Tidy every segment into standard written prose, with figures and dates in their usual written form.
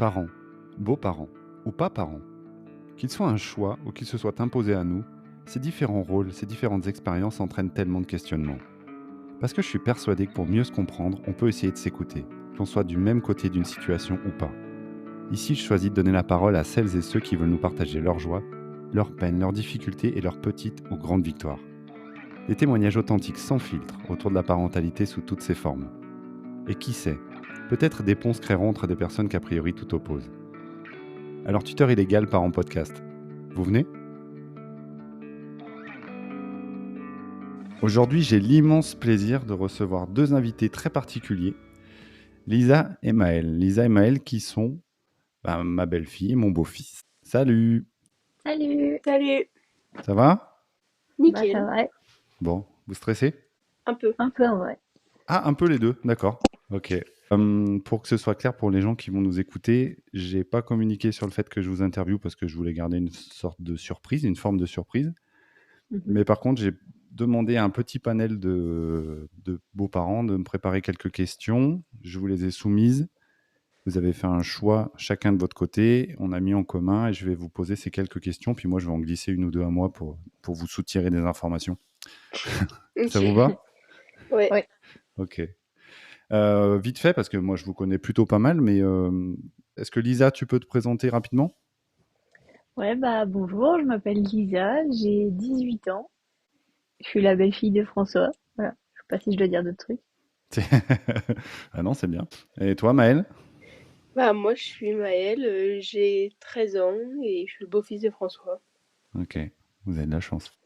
Parents, beaux-parents ou pas parents, qu'ils soient un choix ou qu'ils se soient imposés à nous, ces différents rôles, ces différentes expériences entraînent tellement de questionnements. Parce que je suis persuadé que pour mieux se comprendre, on peut essayer de s'écouter, qu'on soit du même côté d'une situation ou pas. Ici, je choisis de donner la parole à celles et ceux qui veulent nous partager leurs joies, leurs peines, leurs difficultés et leurs petites ou grandes victoires. Des témoignages authentiques sans filtre autour de la parentalité sous toutes ses formes. Et qui sait, peut-être des ponts se créeront entre des personnes qu'a priori tout opposent. Alors tuteur illégal part en podcast. Vous venez ? Aujourd'hui, j'ai l'immense plaisir de recevoir deux invités très particuliers, Lisa et Maël. Lisa et Maël qui sont ma belle-fille et mon beau-fils. Salut, Salut! Salut, ça va ? Bah ça nickel, va, Bon, vous stressez ? un peu. un peu en vrai. Ah, un peu les deux, d'accord. Ok. Pour que ce soit clair pour les gens qui vont nous écouter, j'ai pas communiqué sur le fait que je vous interviewe parce que je voulais garder une sorte de surprise, une forme de surprise. Mais par contre, j'ai demandé à un petit panel de beaux-parents de me préparer quelques questions. Je vous les ai soumises. Vous avez fait un choix chacun de votre côté. On a mis en commun et je vais vous poser ces quelques questions. Puis moi, je vais en glisser une ou deux à moi pour vous soutirer des informations. Ça vous va ? Ouais. Ouais. Ok. Vite fait, parce que moi, je vous connais plutôt pas mal, mais est-ce que Lisa, tu peux te présenter rapidement ? Ouais, bah bonjour, je m'appelle Lisa, j'ai 18 ans. Je suis la belle-fille de François. Voilà. Je sais pas si je dois dire d'autres trucs. Ah non, c'est bien. Et toi, Maëlle ? Bah, moi, je suis Maëlle, j'ai 13 ans et je suis le beau-fils de François. Ok, vous avez de la chance.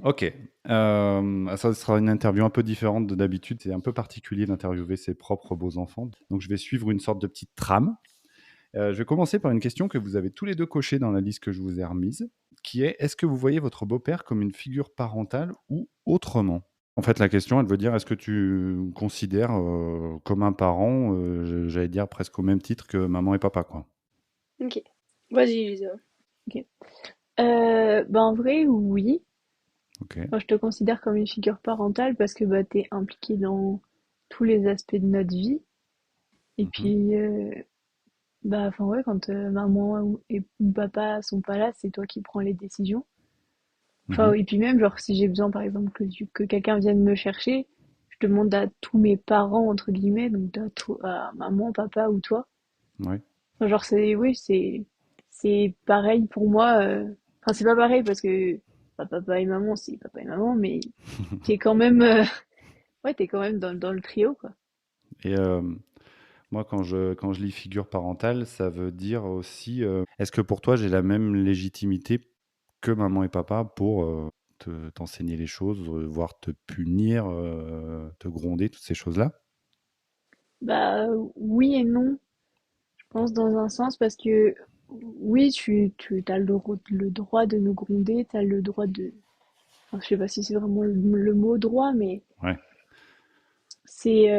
Ok, ça sera une interview un peu différente de d'habitude. C'est un peu particulier d'interviewer ses propres beaux-enfants. Donc, je vais suivre une sorte de petite trame. Je vais commencer par une question que vous avez tous les deux cochée dans la liste que je vous ai remise, qui est: est-ce que vous voyez votre beau-père comme une figure parentale ou autrement ? En fait, la question, elle veut dire: est-ce que tu considères comme un parent, j'allais dire presque au même titre que maman et papa, quoi. Ok, vas-y, Lisa. Ok. Bah en vrai, oui. Ok. Moi, je te considère comme une figure parentale parce que bah t'es impliqué dans tous les aspects de notre vie. Et Mhm. puis, bah enfin ouais, quand maman ou papa sont pas là, c'est toi qui prends les décisions. Enfin, Mhm. et puis même, genre, si j'ai besoin, par exemple, que quelqu'un vienne me chercher, je demande à tous mes parents, entre guillemets, donc à maman, papa ou toi. Ouais. Enfin, genre, oui, c'est pareil pour moi. Enfin, c'est pas pareil parce que papa et maman, c'est papa et maman, mais t'es quand même, ouais, t'es quand même dans le trio, quoi. Et moi, quand je lis figure parentale, ça veut dire aussi, est-ce que pour toi, j'ai la même légitimité que maman et papa pour t'enseigner les choses, voire te punir, te gronder, toutes ces choses-là? Bah, oui et non, je pense dans un sens parce que oui, tu as le droit de nous gronder, t'as le droit de, enfin, je sais pas si c'est vraiment le mot droit, mais Ouais. c'est,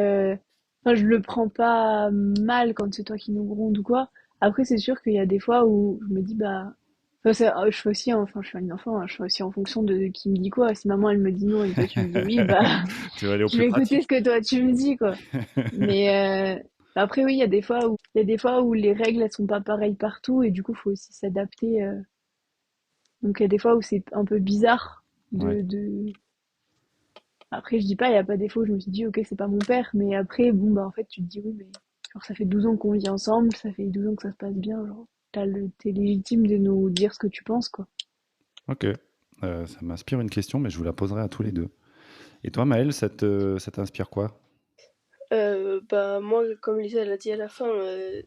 enfin, je le prends pas mal quand c'est toi qui nous gronde ou quoi. Après, c'est sûr qu'il y a des fois où je me dis, bah, enfin, je fais aussi, enfin, je suis un enfant, hein, je fais aussi en fonction de qui me dit quoi. Si maman, elle me dit non et que toi, tu me dis oui, bah, Tu vas aller au je plus vais écouter pratique. ce que toi, tu me dis, quoi. Mais, après, oui, il y a des fois où les règles, elles sont pas pareilles partout et du coup, faut aussi s'adapter. Donc, il y a des fois où c'est un peu bizarre Ouais. de, après, je dis pas, il y a pas des fois où je me suis dit, ok, c'est pas mon père, mais après, bon, bah, en fait, tu te dis, oui, mais, genre, ça fait 12 ans qu'on vit ensemble, ça fait 12 ans que ça se passe bien, genre, t'es légitime de nous dire ce que tu penses, quoi. Ok. Ça m'inspire une question, mais je vous la poserai à tous les deux. Et toi, Maëlle, ça t'inspire quoi? Bah, moi, comme Lisa l'a dit à la fin,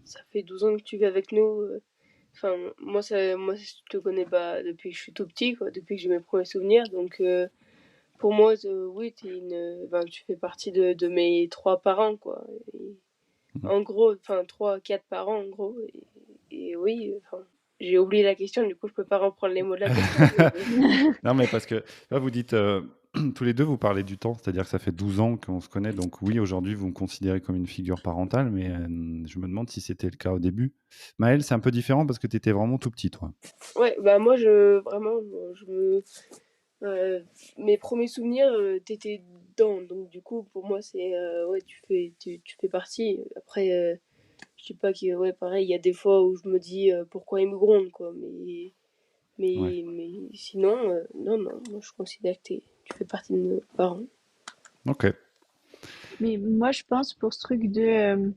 ça fait 12 ans que tu vis avec nous. Enfin, moi, je te connais pas depuis que je suis tout petit, quoi, depuis que j'ai mes premiers souvenirs. Donc, pour moi, oui, tu fais partie de mes trois parents, quoi. Et en gros, enfin, 3, 4 parents, en gros. Et oui, enfin, j'ai oublié la question, du coup, je peux pas reprendre les mots de la question. Non, mais parce que là, vous dites, tous les deux, vous parlez du temps, c'est-à-dire que ça fait 12 ans qu'on se connaît. Donc oui, aujourd'hui, vous me considérez comme une figure parentale, mais je me demande si c'était le cas au début. Maëlle, c'est un peu différent parce que tu étais vraiment tout petit, toi. Ouais, bah moi, vraiment, mes premiers souvenirs, t'étais dedans. Donc du coup, pour moi, c'est, ouais, tu fais partie. Après, je dis pas que, ouais, pareil, il y a des fois où je me dis pourquoi ils me grondent, quoi. Ouais. Mais sinon, non, non, moi je considère que tu fais partie de nos parents. Ok. Mais moi, je pense pour ce truc de,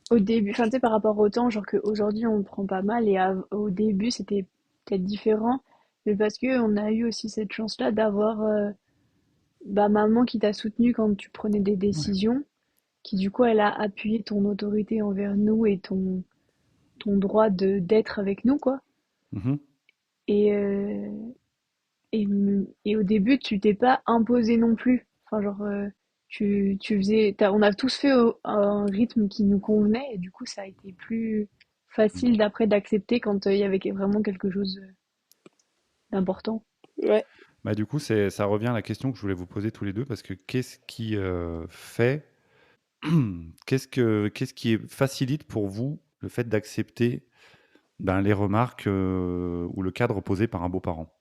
au début, enfin, tu sais, par rapport au temps, genre qu'aujourd'hui, on le prend pas mal et au début, c'était peut-être différent. Mais parce que on a eu aussi cette chance-là d'avoir, bah, maman qui t'a soutenu quand tu prenais des Ouais. décisions, qui du coup, elle a appuyé ton autorité envers nous et ton droit de d'être avec nous, quoi. Mhm. Et, euh, et au début, tu t'es pas imposé non plus. Enfin, genre, tu faisais, on a tous fait un rythme qui nous convenait, et du coup, ça a été plus facile d'après d'accepter quand il y avait vraiment quelque chose d'important. Ouais. Bah, du coup, ça revient à la question que je voulais vous poser tous les deux, parce que qu'est-ce qui fait, qu'est-ce qui facilite pour vous le fait d'accepter ben, les remarques ou le cadre posé par un beau-parent?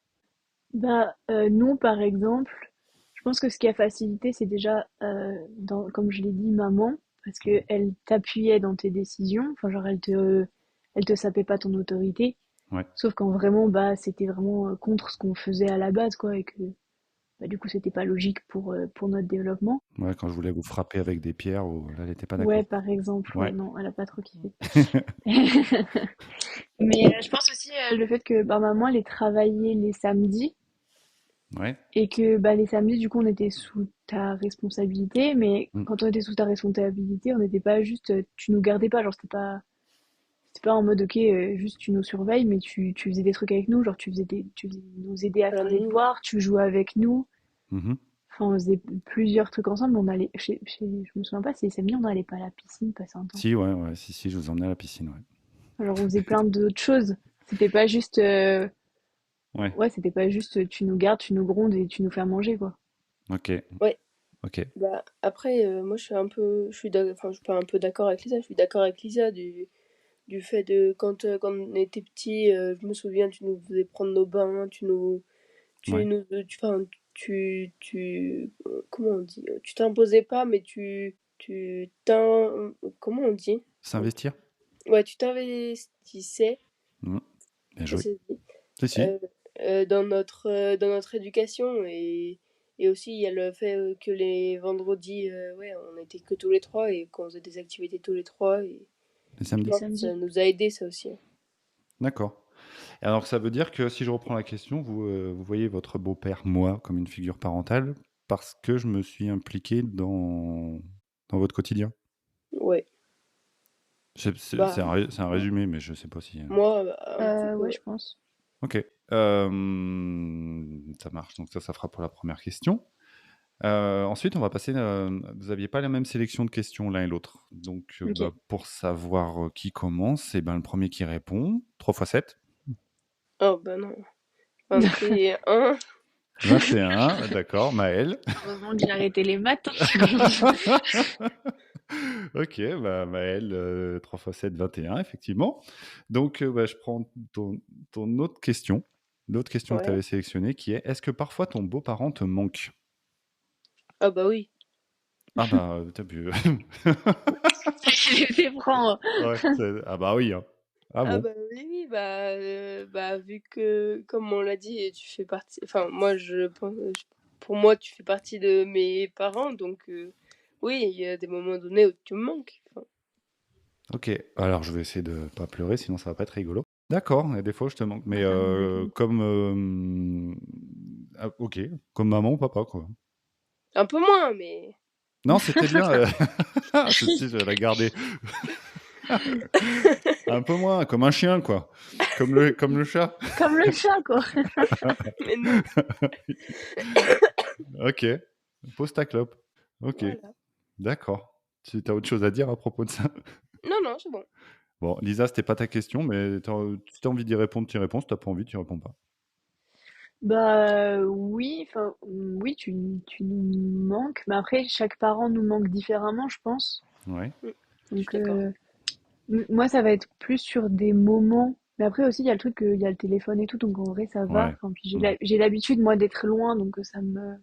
Bah, nous, par exemple, je pense que ce qui a facilité, c'est déjà, comme je l'ai dit, maman, parce que elle t'appuyait dans tes décisions. Enfin, genre, elle te sapait pas ton autorité. Ouais. Sauf quand vraiment, bah, c'était vraiment contre ce qu'on faisait à la base, quoi, et que, bah, du coup, c'était pas logique pour notre développement. Ouais, quand je voulais vous frapper avec des pierres, là, elle n'était pas Ouais, d'accord. par exemple, ouais, Ouais. non, elle a pas trop kiffé. Mais je pense aussi le fait que bah, maman, elle ait travaillé les samedis Ouais. et que bah, les samedis, du coup, on était sous ta responsabilité. Mais Mm. quand on était sous ta responsabilité, on n'était pas juste, tu nous gardais pas, genre, c'était pas en mode, ok, juste tu nous surveilles, mais tu faisais des trucs avec nous, genre, tu faisais nous aider à Alors, faire les nous, devoirs, tu jouais avec nous. Mhm. Enfin, on faisait plusieurs trucs ensemble. On allait, je me souviens pas si les samedis, on n'allait pas à la piscine passer un temps. Si, ouais, ouais, si, je vous emmenais à la piscine, ouais. Alors, on faisait plein d'autres choses. C'était pas juste, Ouais. ouais, c'était pas juste tu nous gardes, tu nous grondes et tu nous fais manger, quoi. Ok. ouais. Ok. Bah, après, moi, enfin, je suis pas un peu d'accord avec Lisa, je suis d'accord avec Lisa du fait de quand on était petit, je me souviens, tu nous faisais prendre nos bains, Ouais. enfin, comment on dit? Tu t'imposais pas, mais comment on dit? S'investir? Ouais, tu t'investissais, Mm. Bien ça joué. se dit, Si, si. euh, dans notre éducation et aussi il y a le fait que les vendredis, ouais, on était que tous les trois et qu'on faisait des activités tous les trois et Les je Les samedis. pense que ça samedis. nous a aidé ça aussi. D'accord. Alors, ça veut dire que si je reprends la question, vous voyez votre beau-père, moi, comme une figure parentale, parce que je me suis impliqué dans votre quotidien. Ouais, C'est bah c'est un résumé, mais je sais pas si. moi un petit peu. Ouais, Ouais. je pense. Ok. Ça marche. Donc ça fera pour la première question. Ensuite, on va passer. Vous n'aviez pas la même sélection de questions l'un et l'autre. Donc, Ok. bah, pour savoir qui commence, et ben, le premier qui répond, 3 fois 7. Oh bah non, 21. 21, d'accord, Maël. Heureusement que j'ai arrêté les maths. Ok, bah, Maël, 3 fois 7, 21, effectivement. Donc, bah, je prends ton autre question, l'autre question que tu Ouais. avais sélectionnée, qui est est-ce que parfois ton beau-parent te manque? Ah bah oui. Ah bah, t'as vu. Je les prends. Ouais, ah bah oui, hein. Ah Ah bon? bah oui, oui, bah vu que, comme on l'a dit, tu fais partie, enfin moi je pense, pour moi tu fais partie de mes parents, donc oui, il y a des moments donnés où tu me manques. Enfin, Ok, alors je vais essayer de pas pleurer, sinon ça va pas être rigolo. D'accord, et des fois je te manque, mais Ah, ça me m'étonne. comme... ok, comme maman ou papa, quoi. un peu moins, mais Non, c'était bien. Celle-ci, je vais la garder. Un peu moins, comme un chien, quoi. Comme le chat. Comme le chat, quoi. mais non, Ok, pose ta clope. Ok, voilà. d'accord. Tu as autre chose à dire à propos de ça? Non, non, c'est bon. Bon, Lisa, c'était pas ta question, mais si tu as envie d'y répondre, tu y réponds. Si tu pas envie, tu réponds pas. Bah oui, enfin oui, tu nous manques, mais après chaque parent nous manque différemment, je pense. Ouais, Je suis Donc d'accord. moi ça va être plus sur des moments, mais après aussi il y a le truc, il y a le téléphone et tout, donc en vrai ça va. ouais, Enfin puis hmm, j'ai l'habitude moi d'être loin, donc ça me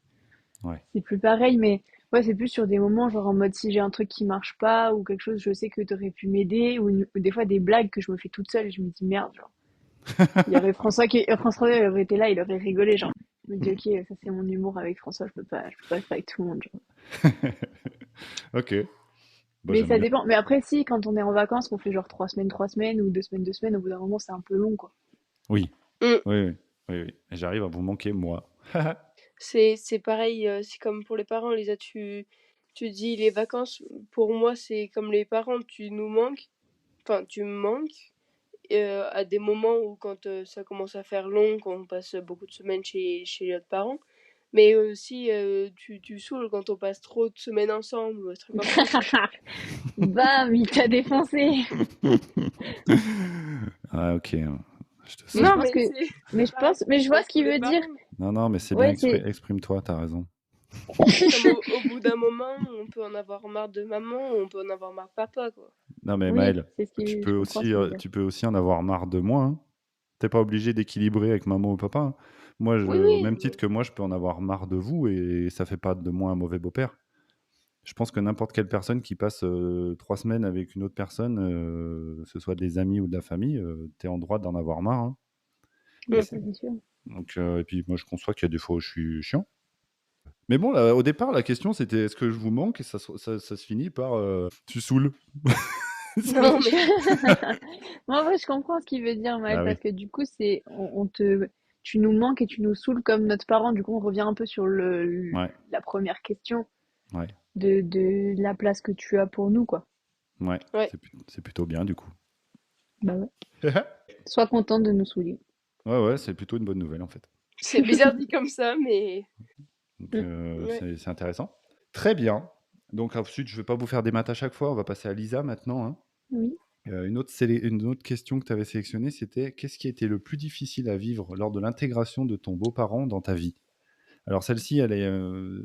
ouais. c'est plus pareil, mais Ouais, c'est plus sur des moments, genre en mode si j'ai un truc qui marche pas ou quelque chose, je sais que t'aurais pu m'aider ou des fois des blagues que je me fais toute seule et je me dis merde, genre. Il y aurait François il aurait été là, il aurait rigolé, genre. Je me dis ok, ça c'est mon humour avec François, je peux pas le faire avec tout le monde, genre. Ok, bah, Mais j'aime ça bien. dépend. Mais après, si, quand on est en vacances, qu'on fait genre 3 semaines, 3 semaines ou 2 semaines, 2 semaines, au bout d'un moment, c'est un peu long, quoi. Oui, Mm. oui, oui, oui, oui. Et j'arrive à vous manquer, moi. C'est pareil, c'est comme pour les parents, Lisa, tu dis les vacances, pour moi, c'est comme les parents, tu nous manques, enfin, tu me manques, à des moments où quand ça commence à faire long, quand on passe beaucoup de semaines chez notre parent, mais aussi tu saoules quand on passe trop de semaines ensemble, ou un truc comme ça, quoi. Bam, il t'a défoncé. Ah, ok, je te Mais je Non, saoule. pense mais que, c'est pareil, mais je je vois pense ce pour qu'il les veut dire. parents. Non, non, mais c'est bien, Ouais, c'est, exprime-toi, t'as raison. C'est comme au bout d'un moment, on peut en avoir marre de maman, on peut en avoir marre de papa, quoi. Non, mais oui, Maël, je comprends ce qu'il veut dire. tu peux aussi en avoir marre de moi, hein. T'es pas obligé d'équilibrer avec maman ou papa, hein. Moi, Oui, au oui. même titre que moi, je peux en avoir marre de vous et ça fait pas de moi un mauvais beau-père. Je pense que n'importe quelle personne qui passe 3 semaines avec une autre personne, que ce soit des amis ou de la famille, t'es en droit d'en avoir marre, hein. Et Bah, ça, c'est- c'est sûr. donc, et puis moi, je conçois qu'il y a des fois où je suis chiant. Mais bon, là, au départ, la question c'était est-ce que je vous manque et ça se finit par tu saoules. Mais Non, mais moi, en vrai, je comprends ce qu'il veut dire, Maël, Ah oui, parce que du coup, tu nous manques et tu nous saoules comme notre parent. Du coup, on revient un peu sur ouais, la première question ouais, de la place que tu as pour nous, quoi. ouais, ouais, c'est plutôt bien du coup. Bah ouais. Ouais, Sois contente de nous saouler. ouais, c'est plutôt une bonne nouvelle en fait. c'est bizarre dit comme ça, mais Donc Mm. ouais. c'est intéressant. Très bien. Donc ensuite, je ne vais pas vous faire des maths à chaque fois, on va passer à Lisa maintenant, hein. Oui. Une autre question que tu avais sélectionnée, c'était qu'est-ce qui a été le plus difficile à vivre lors de l'intégration de ton beau-parent dans ta vie? Alors celle-ci,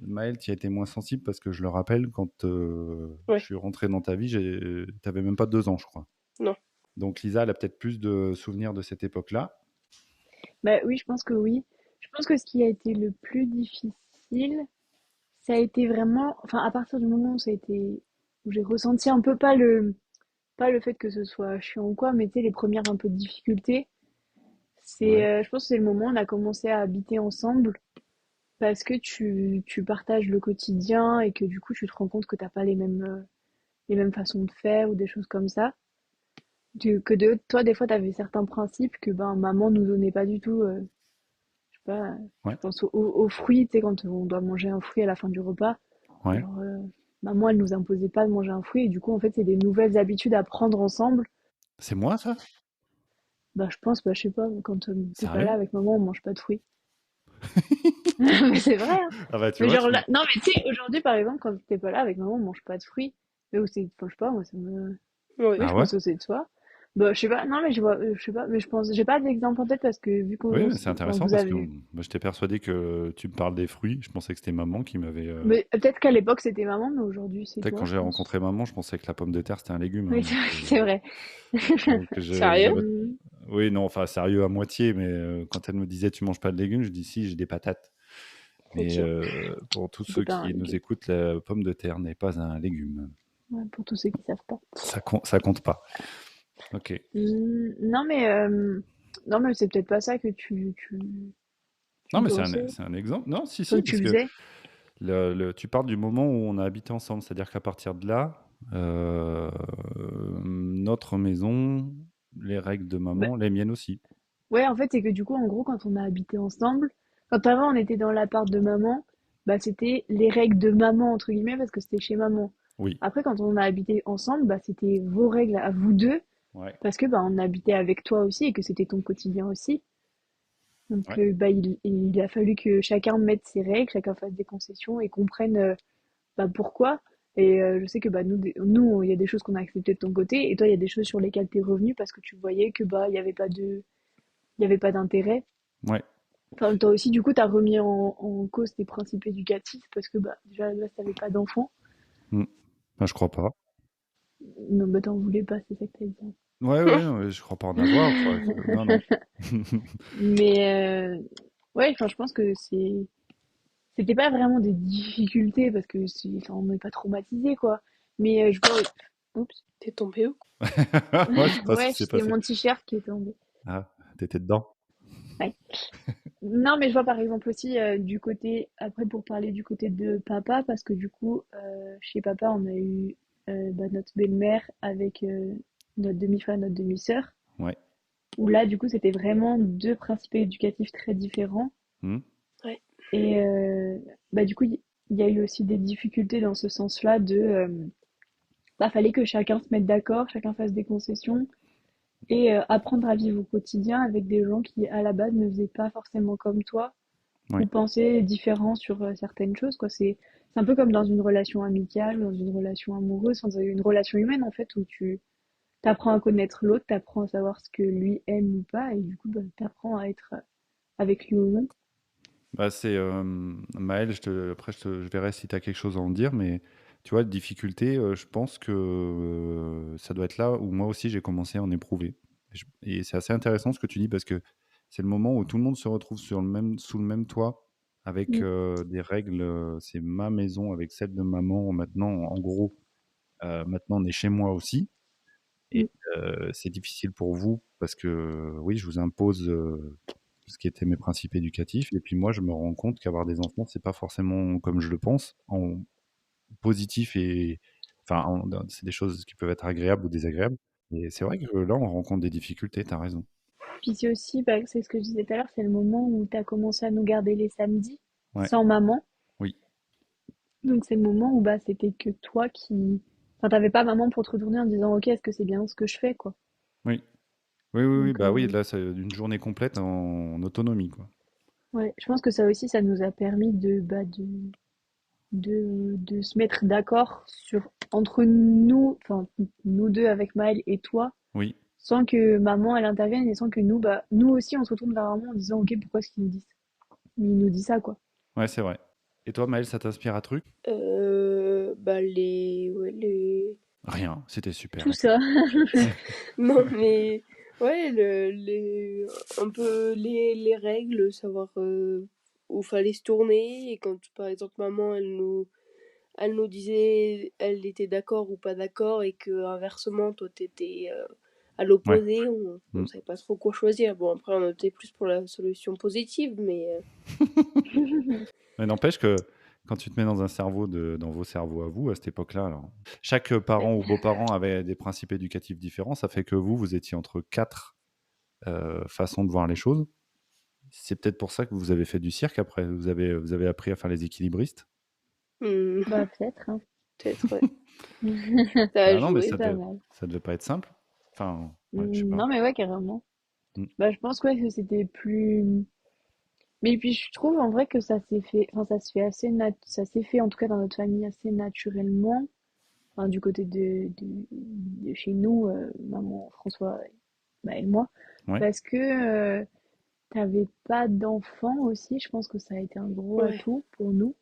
Maëlle, tu y as été moins sensible parce que je le rappelle, quand je Ouais, suis rentré dans ta vie, tu n'avais même pas 2 ans, je crois. non. Donc Lisa, elle a peut-être plus de souvenirs de cette époque-là. Bah oui, je pense que oui. Je pense que ce qui a été le plus difficile, ça a été vraiment, enfin, à partir du moment où ça a été, où j'ai ressenti un peu pas le fait que ce soit chiant ou quoi, mais tu sais, les premières un peu de difficultés, Ouais, je pense que c'est le moment où on a commencé à habiter ensemble parce que tu partages le quotidien et que du coup, tu te rends compte que t'as pas les mêmes façons de faire ou des choses comme ça. Toi, des fois, t'avais certains principes que ben, maman nous donnait pas du tout. Je sais pas, je ouais, pense aux fruits, tu sais, quand on doit manger un fruit à la fin du repas. ouais. Alors, maman, elle nous imposait pas de manger un fruit et du coup, en fait, c'est des nouvelles habitudes à prendre ensemble. C'est moi, ça? Bah, je pense, bah, je sais pas, quand t'es pas là Sérieux? avec maman, on mange pas de fruits. Mais c'est vrai, hein. Ah bah tu Mais vois, genre là, non, mais tu sais, aujourd'hui, par exemple, quand t'es pas là avec maman, on mange pas de fruits. Mais où c'est, enfin, je sais pas, moi, ça me, oui, Oui. Ah je ouais? pense que c'est de soi. Bah, je sais pas, non, mais je sais pas, mais je pense, j'ai pas d'exemple en tête parce que vu Oui, qu'on, mais c'est enfin, intéressant vous parce que avez, moi, j'étais persuadé que tu me parles des fruits. Je pensais que c'était maman qui m'avait. mais peut-être qu'à l'époque c'était maman, mais aujourd'hui c'est Peut-être toi, quand je j'ai pense. rencontré maman, je pensais que la pomme de terre c'était un légume, hein, Oui, c'est vrai. donc Sérieux? j'avais. Hum, Oui, non, enfin sérieux à moitié, mais quand elle me disait tu manges pas de légumes, je dis si, j'ai des patates. Mais Ok. pour tous C'était ceux pas un qui nous légume. écoutent, la pomme de terre n'est pas un légume. Ouais, pour tous ceux qui savent pas. Ça compte pas. Ok. Non, mais, non, mais c'est peut-être pas ça que Non, tu mais pensais, c'est un exemple. Non, si, enfin, si, que tu parce que faisais. tu parles du moment où on a habité ensemble, c'est-à-dire qu'à partir de là, notre maison, les règles de Bah, maman, les miennes aussi. ouais, en fait, c'est que du coup, en gros, quand on a habité ensemble, quand avant on était dans l'appart de maman, bah, c'était les règles de maman, entre guillemets, parce que c'était chez maman. Oui. Après, quand on a habité ensemble, bah, c'était vos règles à vous deux, Ouais. parce que, bah, on habitait avec toi aussi et que c'était ton quotidien aussi. Donc, Ouais. bah, il a fallu que chacun mette ses règles, chacun fasse des concessions et comprenne, bah, pourquoi. Et je sais que, bah, nous, il y a des choses qu'on a acceptées de ton côté, et toi, il y a des choses sur lesquelles t'es revenu parce que tu voyais que, bah, il y avait pas d'intérêt. Ouais. Enfin, toi aussi, du coup, t'as remis en cause tes principes éducatifs parce que bah, déjà, là, t'avais pas d'enfant. Mm. Ben, je crois pas. Non, bah, t'en voulais pas, c'est ça que t'as dit. Ouais, ouais, non, mais je crois pas en avoir. Enfin, non, non. Mais, ouais, enfin, je pense que c'était pas vraiment des difficultés parce que enfin, on n'est pas traumatisé quoi. Mais je vois, oups, T'es tombé où? Moi, je sais pas ce ouais, qui s'est c'était passé. mon t-shirt qui est tombé. Ah, t'étais dedans? Ouais. Non, mais je vois par exemple aussi du côté, après pour parler du côté de papa, parce que du coup, chez papa, on a eu notre belle-mère avec notre demi-frère, notre demi-sœur, Ouais. où là, du coup, c'était vraiment deux principes éducatifs très différents. Hmm. Ouais. Et du coup, il y a eu aussi des difficultés dans ce sens-là de, fallait que chacun se mette d'accord, chacun fasse des concessions et apprendre à vivre au quotidien avec des gens qui, à la base, ne faisaient pas forcément comme toi ou Ouais. penser différent sur certaines choses, quoi. C'est un peu comme dans une relation amicale, dans une relation amoureuse, enfin, dans une relation humaine en fait, où tu t'apprends à connaître l'autre, t'apprends à savoir ce que lui aime ou pas, et du coup, t'apprends à être avec lui ou non. Bah, c'est Maël, après je verrai si tu as quelque chose à en dire, mais tu vois, difficulté, je pense que ça doit être là où moi aussi j'ai commencé à en éprouver. Et c'est assez intéressant ce que tu dis parce que c'est le moment où tout le monde se retrouve sous le même toit avec Mm. des règles. C'est ma maison avec celle de maman. Maintenant, en gros, maintenant on est chez moi aussi. Et Mm. c'est difficile pour vous parce que oui, je vous impose tout ce qui était mes principes éducatifs. Et puis moi, je me rends compte qu'avoir des enfants, c'est pas forcément comme je le pense, en positif et enfin, c'est des choses qui peuvent être agréables ou désagréables. Et c'est vrai que là, on rencontre des difficultés. T'as raison. Puis c'est aussi, c'est ce que je disais tout à l'heure, c'est le moment où t'as commencé à nous garder les samedis Ouais, sans maman. oui, Donc c'est le moment où c'était que toi qui... Enfin, t'avais pas maman pour te retourner en disant, ok, est-ce que c'est bien ce que je fais, quoi. oui, oui, oui, oui. Donc Bah oui, là, c'est une journée complète en autonomie, quoi. ouais, je pense que ça aussi, ça nous a permis de se mettre d'accord sur entre nous, enfin nous deux avec Maël et toi, Oui, sans que maman elle intervienne et sans que nous, nous aussi on se retourne vers maman en disant ok pourquoi est-ce qu'il nous dit ça? Il nous dit ça quoi. ouais, c'est vrai. Et toi, Maël, ça t'inspire à truc? Bah les Rien, c'était super. Tout ça. non mais ouais un peu les règles, savoir où fallait se tourner et quand par exemple maman elle nous disait elle était d'accord ou pas d'accord et que inversement toi t'étais à Ouais. l'opposé, on Mm. savait pas trop quoi choisir. Bon après on était plus pour la solution positive mais Mais n'empêche que quand tu te mets dans un cerveau dans vos cerveaux à vous, à cette époque-là, alors, chaque parent ou beau-parent avait des principes éducatifs différents. Ça fait que vous étiez entre quatre façons de voir les choses. C'est peut-être pour ça que vous avez fait du cirque après. Vous avez appris à faire les équilibristes. hmm, Bah peut-être, hein. peut-être ouais. Ça a Bah non, mais joué. Pas mal. ça devait pas être simple. Enfin, ouais, je sais pas. Non mais ouais carrément. Mm. Je pense ouais, que c'était plus. Mais puis je trouve en vrai que ça s'est fait, enfin ça se fait ça s'est fait en tout cas dans notre famille assez naturellement. Enfin, du côté de chez nous, maman, François, et moi, Ouais, parce que t'avais pas d'enfant aussi, je pense que ça a été un gros Ouais. atout pour nous,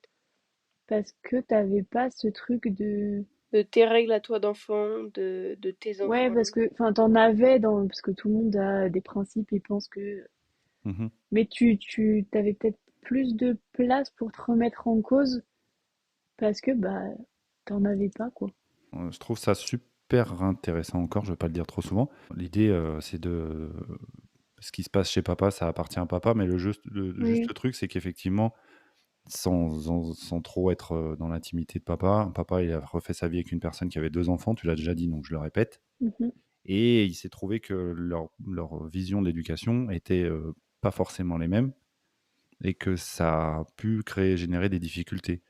parce que t'avais pas ce truc de... De tes règles à toi d'enfant, de tes Ouais, enfants. parce que, enfin, t'en avais dans... Parce que tout le monde a des principes et pense que... mhm. Mais tu t'avais peut-être plus de place pour te remettre en cause, parce que, t'en avais pas, quoi. Je trouve ça super intéressant encore. Je vais pas le dire trop souvent. L'idée, c'est de ce qui se passe chez papa, ça appartient à papa, mais le juste Oui. truc, c'est qu'effectivement, sans trop être dans l'intimité de papa, papa, il a refait sa vie avec une personne qui avait deux enfants, tu l'as déjà dit, donc je le répète. Mhm. Et il s'est trouvé que leur vision de l'éducation était pas forcément les mêmes et que ça a pu générer des difficultés.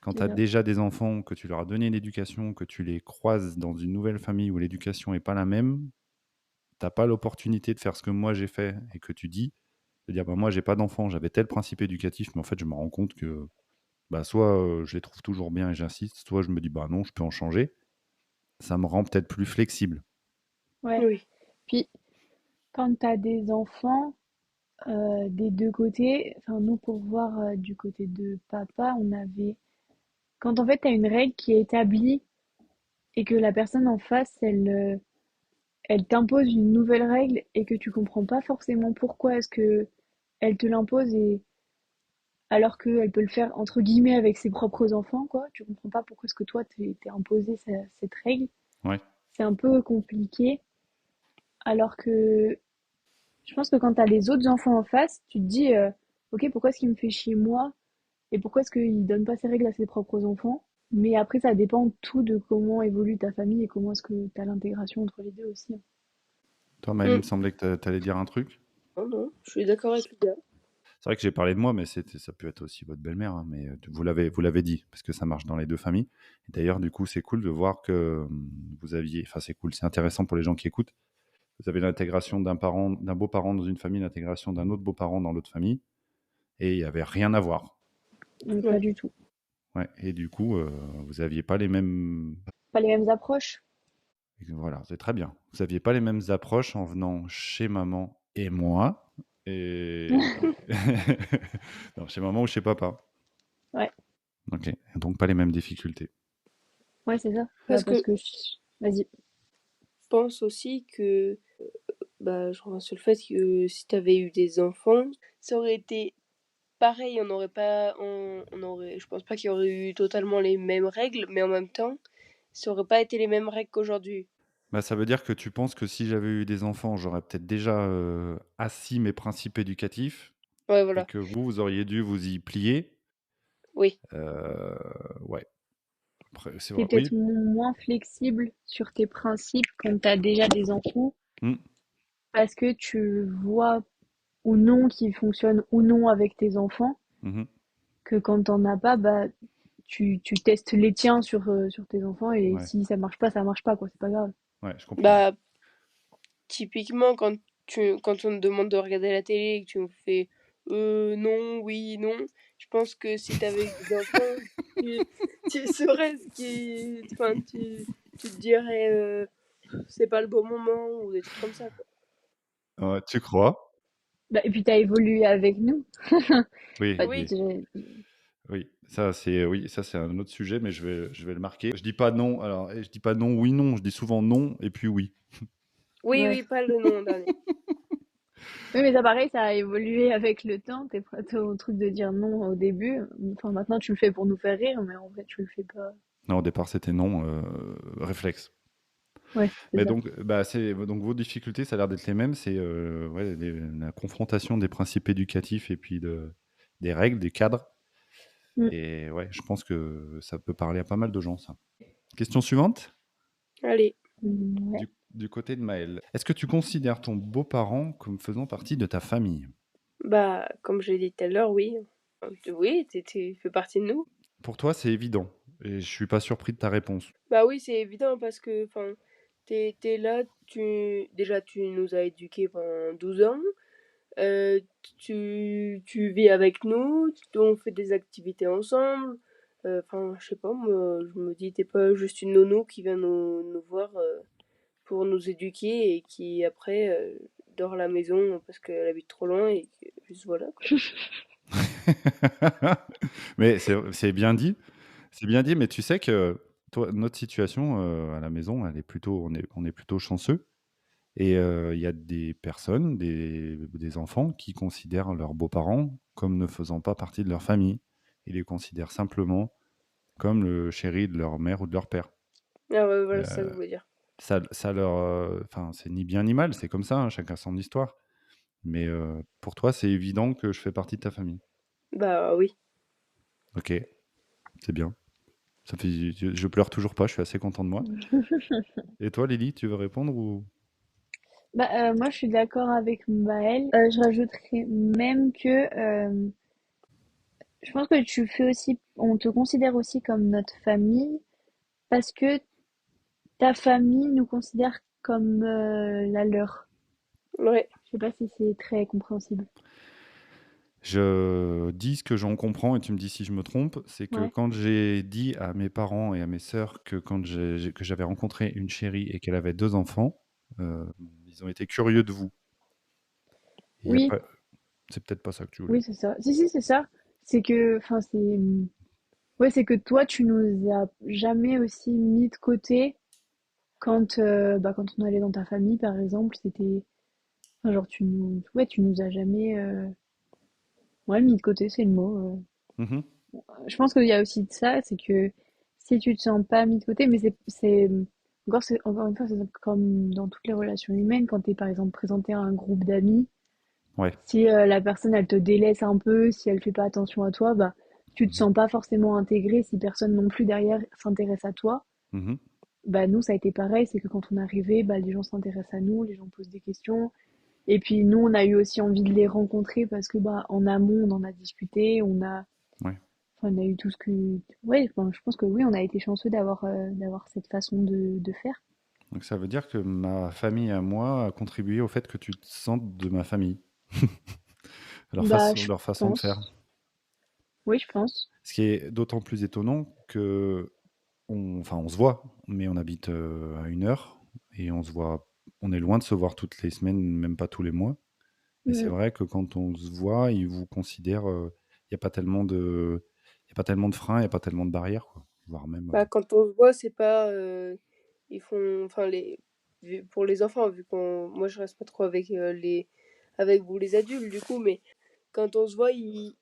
Quand tu C'est as ça. déjà des enfants, que tu leur as donné l'éducation, que tu les croises dans une nouvelle famille où l'éducation est pas la même, t'as pas l'opportunité de faire ce que moi j'ai fait et que tu dis, de dire bah, moi j'ai pas d'enfant, j'avais tel principe éducatif, mais en fait je me rends compte que bah, soit je les trouve toujours bien et j'insiste, soit je me dis bah non, je peux en changer. Ça me rend peut-être plus flexible. Ouais. Oui. Puis, quand t'as des enfants, des deux côtés, enfin nous pour voir du côté de papa, on avait quand en fait t'as une règle qui est établie et que la personne en face elle t'impose une nouvelle règle et que tu comprends pas forcément pourquoi est-ce que elle te l'impose et alors qu'elle peut le faire entre guillemets avec ses propres enfants, quoi. Tu comprends pas pourquoi est-ce que toi t'es imposé cette règle. Ouais. C'est un peu compliqué, alors que je pense que quand t'as les autres enfants en face, tu te dis, ok, pourquoi est-ce qu'il me fait chier moi et pourquoi est-ce qu'il donne pas ses règles à ses propres enfants? Mais après, ça dépend tout de comment évolue ta famille et comment est-ce que t'as l'intégration entre les deux aussi, hein. Toi, Maëlle, il me Mm. semblait que tu allais dire un truc. Non, non, je suis d'accord avec le gars. C'est vrai que j'ai parlé de moi, mais ça peut être aussi votre belle-mère, hein, mais vous l'avez dit, parce que ça marche dans les deux familles. Et d'ailleurs, du coup, c'est cool de voir que vous aviez, enfin, c'est cool, c'est intéressant pour les gens qui écoutent. Vous avez l'intégration d'un parent, d'un beau-parent dans une famille, l'intégration d'un autre beau-parent dans l'autre famille, et il n'y avait rien à voir. Donc, pas Ouais. du tout. Ouais. Et du coup, vous n'aviez pas les mêmes. Pas les mêmes approches. Voilà, c'est très bien. Vous n'aviez pas les mêmes approches en venant chez maman et moi, et non, chez maman ou chez papa. Ouais, Ok. Donc pas les mêmes difficultés. ouais, c'est ça. Bah, Parce parce que que, vas-y. je pense aussi que, bah, je reviens sur le fait que si t'avais eu des enfants, ça aurait été pareil, on n'aurait pas, on aurait, je pense pas qu'il y aurait eu totalement les mêmes règles, mais en même temps, ça aurait pas été les mêmes règles qu'aujourd'hui. Bah, ça veut dire que tu penses que si j'avais eu des enfants, j'aurais peut-être déjà assis mes principes éducatifs Ouais, et voilà. que vous auriez dû vous y plier. Oui. Euh, ouais. Après, c'est T'es vrai. peut-être Oui. moins flexible sur tes principes quand t'as déjà des enfants Hmm. parce que tu vois ou non qui fonctionne ou non avec tes enfants Mhm. que quand t'en as pas, bah tu testes les tiens sur tes enfants et Ouais. si ça marche pas quoi, c'est pas grave. Ouais, je comprends. Bah, typiquement, quand on te demande de regarder la télé et que tu me fais non, oui, non, je pense que si t'avais eu des enfants, tu, tu saurais ce qui. Enfin, tu te dirais c'est pas le bon moment ou des trucs comme ça, quoi. Tu crois? Bah, et puis t'as évolué avec nous. Oui, Enfin, Oui, oui, oui. Ça c'est un autre sujet, mais je vais le marquer. Je dis pas non. Alors, je dis pas non, oui, non. Je dis souvent non et puis oui. oui, ouais. oui, pas le nom dernier. Oui, mais ça pareil, ça a évolué avec le temps. T'es prêt au truc de dire non au début. Enfin, maintenant tu le fais pour nous faire rire, mais en vrai tu le fais pas. Non, au départ c'était non, réflexe. Ouais, c'est Mais ça. donc, donc vos difficultés, ça a l'air d'être les mêmes. C'est ouais, la confrontation des principes éducatifs et puis des règles, des cadres. Mm. Et ouais, je pense que ça peut parler à pas mal de gens, ça. Question suivante, Allez, Ouais. du côté de Maël. Est-ce que tu considères ton beau-parent comme faisant partie de ta famille? bah, comme je l'ai dit tout à l'heure, oui. Oui, tu fais partie de nous. Pour toi, c'est évident. Et je suis pas surpris de ta réponse. Bah oui, c'est évident parce que, enfin, t'es là, déjà, tu nous as éduqués pendant 12 ans. Tu vis avec nous, on fait des activités ensemble. Enfin, je sais pas, moi, je me dis, t'es pas juste une nounou qui vient nous voir pour nous éduquer et qui après dort à la maison parce qu'elle habite trop loin et que juste voilà, quoi. Mais c'est bien dit. C'est bien dit, mais tu sais que toi, notre situation à la maison, on est plutôt chanceux. Et il y a des personnes, des enfants qui considèrent leurs beaux-parents comme ne faisant pas partie de leur famille. Ils les considèrent simplement comme le chéri de leur mère ou de leur père. Ah ouais, voilà, c'est ça que je Heu, voulais dire. ça leur, enfin, c'est ni bien ni mal, c'est comme ça, hein, chacun son histoire. Mais pour toi, c'est évident que je fais partie de ta famille. Bah oui. OK, c'est bien. Ça fait je pleure toujours pas, je suis assez content de moi. Et toi, Lily, tu veux répondre ou? Bah, moi, je suis d'accord avec Maëlle. Je rajouterais même que je pense que on te considère aussi comme notre famille parce que ta famille nous considère comme la leur. Ouais. Je sais pas si c'est très compréhensible. Je dis ce que j'en comprends et tu me dis si je me trompe. C'est que Ouais. quand j'ai dit à mes parents et à mes sœurs que quand que j'avais rencontré une chérie et qu'elle avait 2 enfants, heu, ils ont été curieux de vous. Il y a Oui, pas c'est peut-être pas ça que tu voulais? oui, c'est ça. Si, si, c'est ça. C'est que, enfin, ouais, c'est que toi, tu nous as jamais aussi mis de côté quand, quand on allait dans ta famille, par exemple, c'était, enfin, genre, ouais, tu nous as jamais, Ouais, mis de côté, c'est le mot. Mhm. Je pense qu'il y a aussi de ça, c'est que si tu te sens pas mis de côté, mais encore une fois, c'est comme dans toutes les relations humaines, quand tu es par exemple présenté à un groupe d'amis, Ouais. si la personne elle te délaisse un peu, si elle fait pas attention à toi, bah tu te Mhm. sens pas forcément intégré si personne non plus derrière s'intéresse à toi. Mhm. Bah nous ça a été pareil, c'est que quand on arrivait, bah les gens s'intéressent à nous, les gens posent des questions. Et puis nous on a eu aussi envie de les rencontrer parce que bah en amont on en a discuté, Ouais. enfin, on a eu tout ce que ouais, enfin, je pense que oui, on a été chanceux d'avoir cette façon de faire. Donc ça veut dire que ma famille à moi a contribué au fait que tu te sentes de ma famille. Bah je Leur façon de faire. pense. Oui, je pense. Ce qui est d'autant plus étonnant que enfin, on se voit, mais on habite à 1 heure et on est loin de se voir toutes les semaines, même pas tous les mois. Mais c'est Mm. vrai que quand on se voit, ils vous considèrent, il n'y a pas tellement il y a pas tellement de freins, il n'y a pas tellement de barrières, quoi. Voire même, Bah, quand on se voit, c'est pas, ils font, enfin pour les enfants, vu qu'on, moi je reste pas trop avec vous les adultes du coup, mais quand on se voit, ils,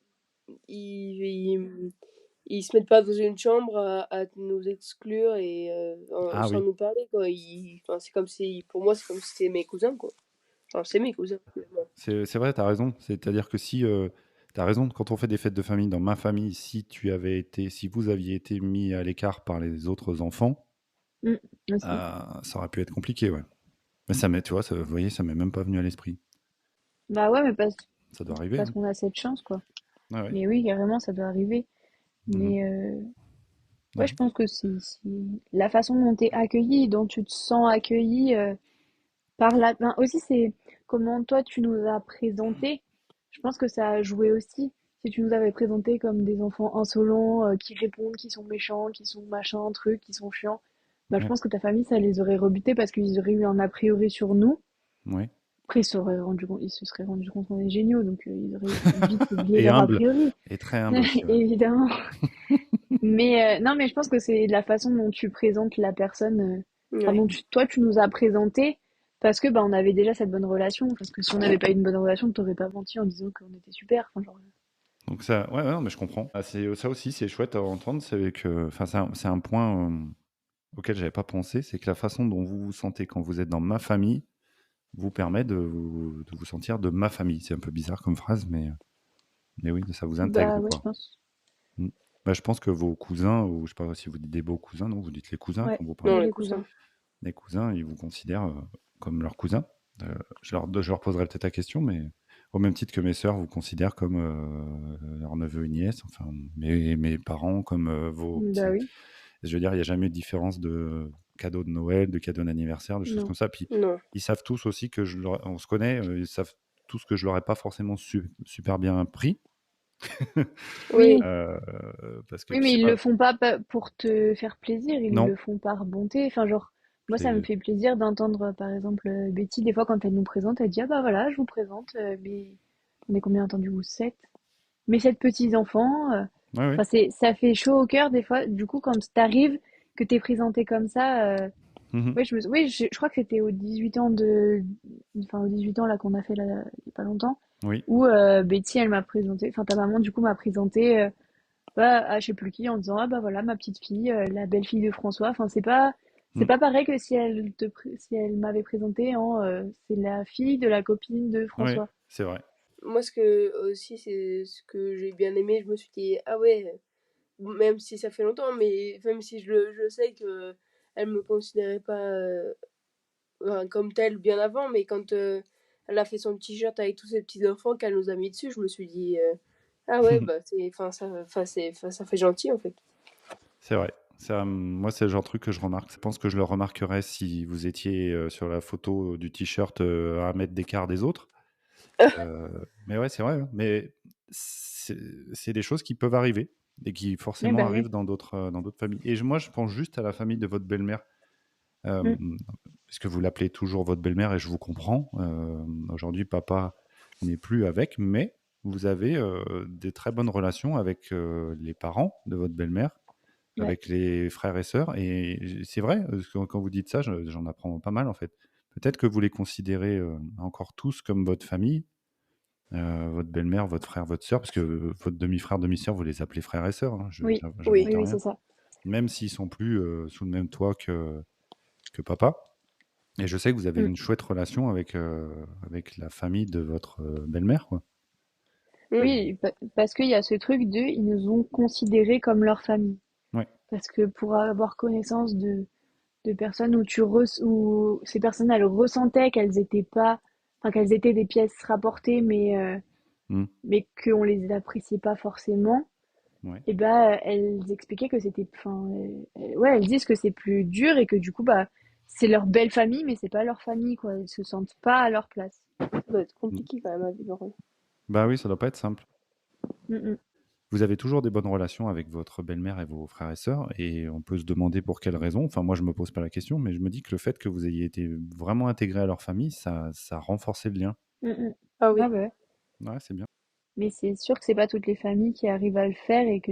ils se mettent pas dans une chambre à nous exclure et ah sans oui, nous parler quoi. Enfin, c'est comme si, pour moi, c'est comme si c'était mes cousins quoi. Enfin, c'est mes cousins finalement. c'est vrai, tu as raison. C'est-à-dire que si, tu as raison, quand on fait des fêtes de famille, dans ma famille, si vous aviez été mis à l'écart par les autres enfants, Mm. Aussi. ça aurait pu être compliqué, ouais. Mais tu vois, vous voyez, ça m'est même pas venu à l'esprit. Bah ouais, mais Ça doit arriver, parce hein. qu'on a cette chance, quoi. Ouais, ouais. Mais oui, carrément, ça doit arriver. Mhm. Mais ouais, Ouais. je pense que c'est la façon dont tu es accueilli, dont tu te sens accueilli par la... Ben, aussi, c'est comment toi, tu nous as présentés. Je pense que ça a joué aussi. Si tu nous avais présentés comme des enfants insolents, qui répondent, qui sont méchants, qui sont machin, trucs, qui sont chiants, bah, je Ouais. pense que ta famille, ça les aurait rebutés parce qu'ils auraient eu un a priori sur nous. Ouais. Après, ils se seraient rendus compte qu'on est géniaux, donc ils auraient vite oublié Et leur a humble. priori, Et très humble aussi, ouais. évidemment. Mais non, mais je pense que c'est la façon dont tu présentes la personne, enfin Ouais. dont toi tu nous as présenté, parce que bah on avait déjà cette bonne relation. Parce que si on n'avait pas eu une bonne relation, t'aurais pas menti en disant qu'on était super. Enfin, genre, Donc ça, ouais, ouais, non, mais je comprends. Ah, ça aussi, c'est chouette à entendre. C'est que, enfin, c'est un point auquel j'avais pas pensé, c'est que la façon dont vous vous sentez quand vous êtes dans ma famille vous permet de vous sentir de ma famille. C'est un peu bizarre comme phrase, mais oui, ça vous bah intègre, ouais, je quoi. pense. Mm. Bah, je pense que vos cousins, ou je sais pas si vous dites des beaux cousins, non, vous dites les cousins Ouais, quand vous parlez Non, oui les les coussins. cousins. des cousins, ils vous considèrent comme leurs cousins. Je leur poserai peut-être la question, mais au même titre que mes sœurs vous considèrent comme leur neveu et nièce, enfin mes parents comme vos Bah petits. oui, Je veux dire, il n'y a jamais eu de différence de cadeaux de Noël, de cadeaux d'anniversaire, de choses non. comme ça. Puis Non. ils savent tous aussi que on se connaît, ils savent tous que je leur ai pas forcément super bien pris. Oui. Oui, Euh, Parce que oui, puis mais c'est ils le pas. font pas pour te faire plaisir, ils Non, le font par bonté. Enfin, genre, moi, je ça me l'ai- fait plaisir d'entendre, par exemple, Betty, des fois, quand elle nous présente, elle dit, ah bah voilà, je vous présente, on est combien entendu vous? 7. Mes 7 petits-enfants. ouais, ouais. Enfin, ça fait chaud au cœur, des fois. Du coup, quand t'arrives, que t'es présenté comme ça, Mhm. ouais, je crois que c'était aux 18 ans enfin, aux 18 ans, là, qu'on a fait, là, il y a pas longtemps, Oui. où Betty, elle m'a présenté, enfin, ta maman, du coup, m'a présenté, bah, à je sais plus qui en disant ah bah voilà ma petite fille, la belle-fille de François. Enfin c'est Mm. pas pareil que si elle m'avait présenté en c'est la fille de la copine de Ouais, François. c'est vrai. Moi, ce que aussi, c'est ce que j'ai bien aimé. Je me suis dit, ah ouais, même si ça fait longtemps, mais même si je sais que elle me considérait pas enfin, comme telle bien avant, mais quand elle a fait son t-shirt avec tous ses petits enfants qu'elle nous a mis dessus, je me suis dit, ah ouais, bah ça fait gentil en fait. C'est vrai. Moi, c'est le genre de truc que je remarque. Je pense que je le remarquerais si vous étiez sur la photo du t-shirt à 1 mètre d'écart des autres. Euh, mais ouais, c'est vrai, hein. Mais c'est c'est des choses qui peuvent arriver et qui Eh forcément ben oui. arrivent dans d'autres familles. Et moi, je pense juste à la famille de votre belle-mère, euh, Mm. parce que vous l'appelez toujours votre belle-mère et je vous comprends. Aujourd'hui, papa n'est plus avec, mais vous avez des très bonnes relations avec les parents de votre belle-mère, Ouais. avec les frères et sœurs. Et c'est vrai, quand vous dites ça, j'en apprends pas mal en fait. Peut-être que vous les considérez encore tous comme votre famille, votre belle-mère, votre frère, votre sœur, parce que votre demi-frère, demi-sœur, vous les appelez frères et sœurs, hein, Oui, Oui. j'invente oui, oui, rien. c'est ça. Même s'ils sont plus sous le même toit que papa. Et je sais que vous avez Mm. une chouette relation avec la famille de votre belle-mère, quoi. Mm. Oui, parce qu'il y a ce truc de, ils nous ont considérés comme leur famille. Ouais. Parce que pour avoir connaissance de personnes où ces personnes, elles ressentaient qu'elles étaient pas, enfin, qu'elles étaient des pièces rapportées, Mm. mais qu'on les appréciait pas forcément, Ouais. et bah, elles expliquaient que c'était, enfin, ouais, elles disent que c'est plus dur et que du coup, bah, c'est leur belle famille, mais c'est pas leur famille, quoi. Elles se sentent pas à leur place. Ça doit être Mm. compliqué quand même à vivre. Bah oui, ça doit pas être simple. Mm, mm. Vous avez toujours des bonnes relations avec votre belle-mère et vos frères et sœurs, et on peut se demander pour quelles raisons. Enfin, moi, je me pose pas la question, mais je me dis que le fait que vous ayez été vraiment intégré à leur famille, ça a renforcé le lien. Mm, mm. Ah Ouais, oui. ouais. Ouais, c'est bien. Mais c'est sûr que c'est pas toutes les familles qui arrivent à le faire et que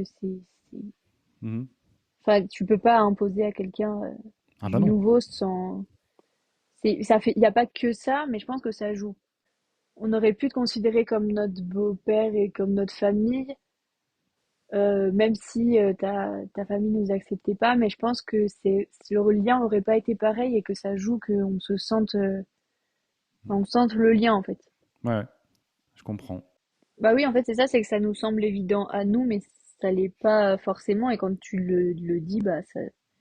Mhm. enfin, tu peux pas imposer à quelqu'un Ah du bah non. nouveau sans, ça fait, il y a pas que ça, mais je pense que ça joue. On aurait pu te considérer comme notre beau-père et comme notre famille, même si ta famille nous acceptait pas, mais je pense que le lien aurait pas été pareil et que ça joue qu'on se sente, on sente le lien en fait. Ouais, je comprends. Bah oui, en fait, c'est ça, c'est que ça nous semble évident à nous, mais ça l'est pas forcément. Et quand tu le dis, bah ça,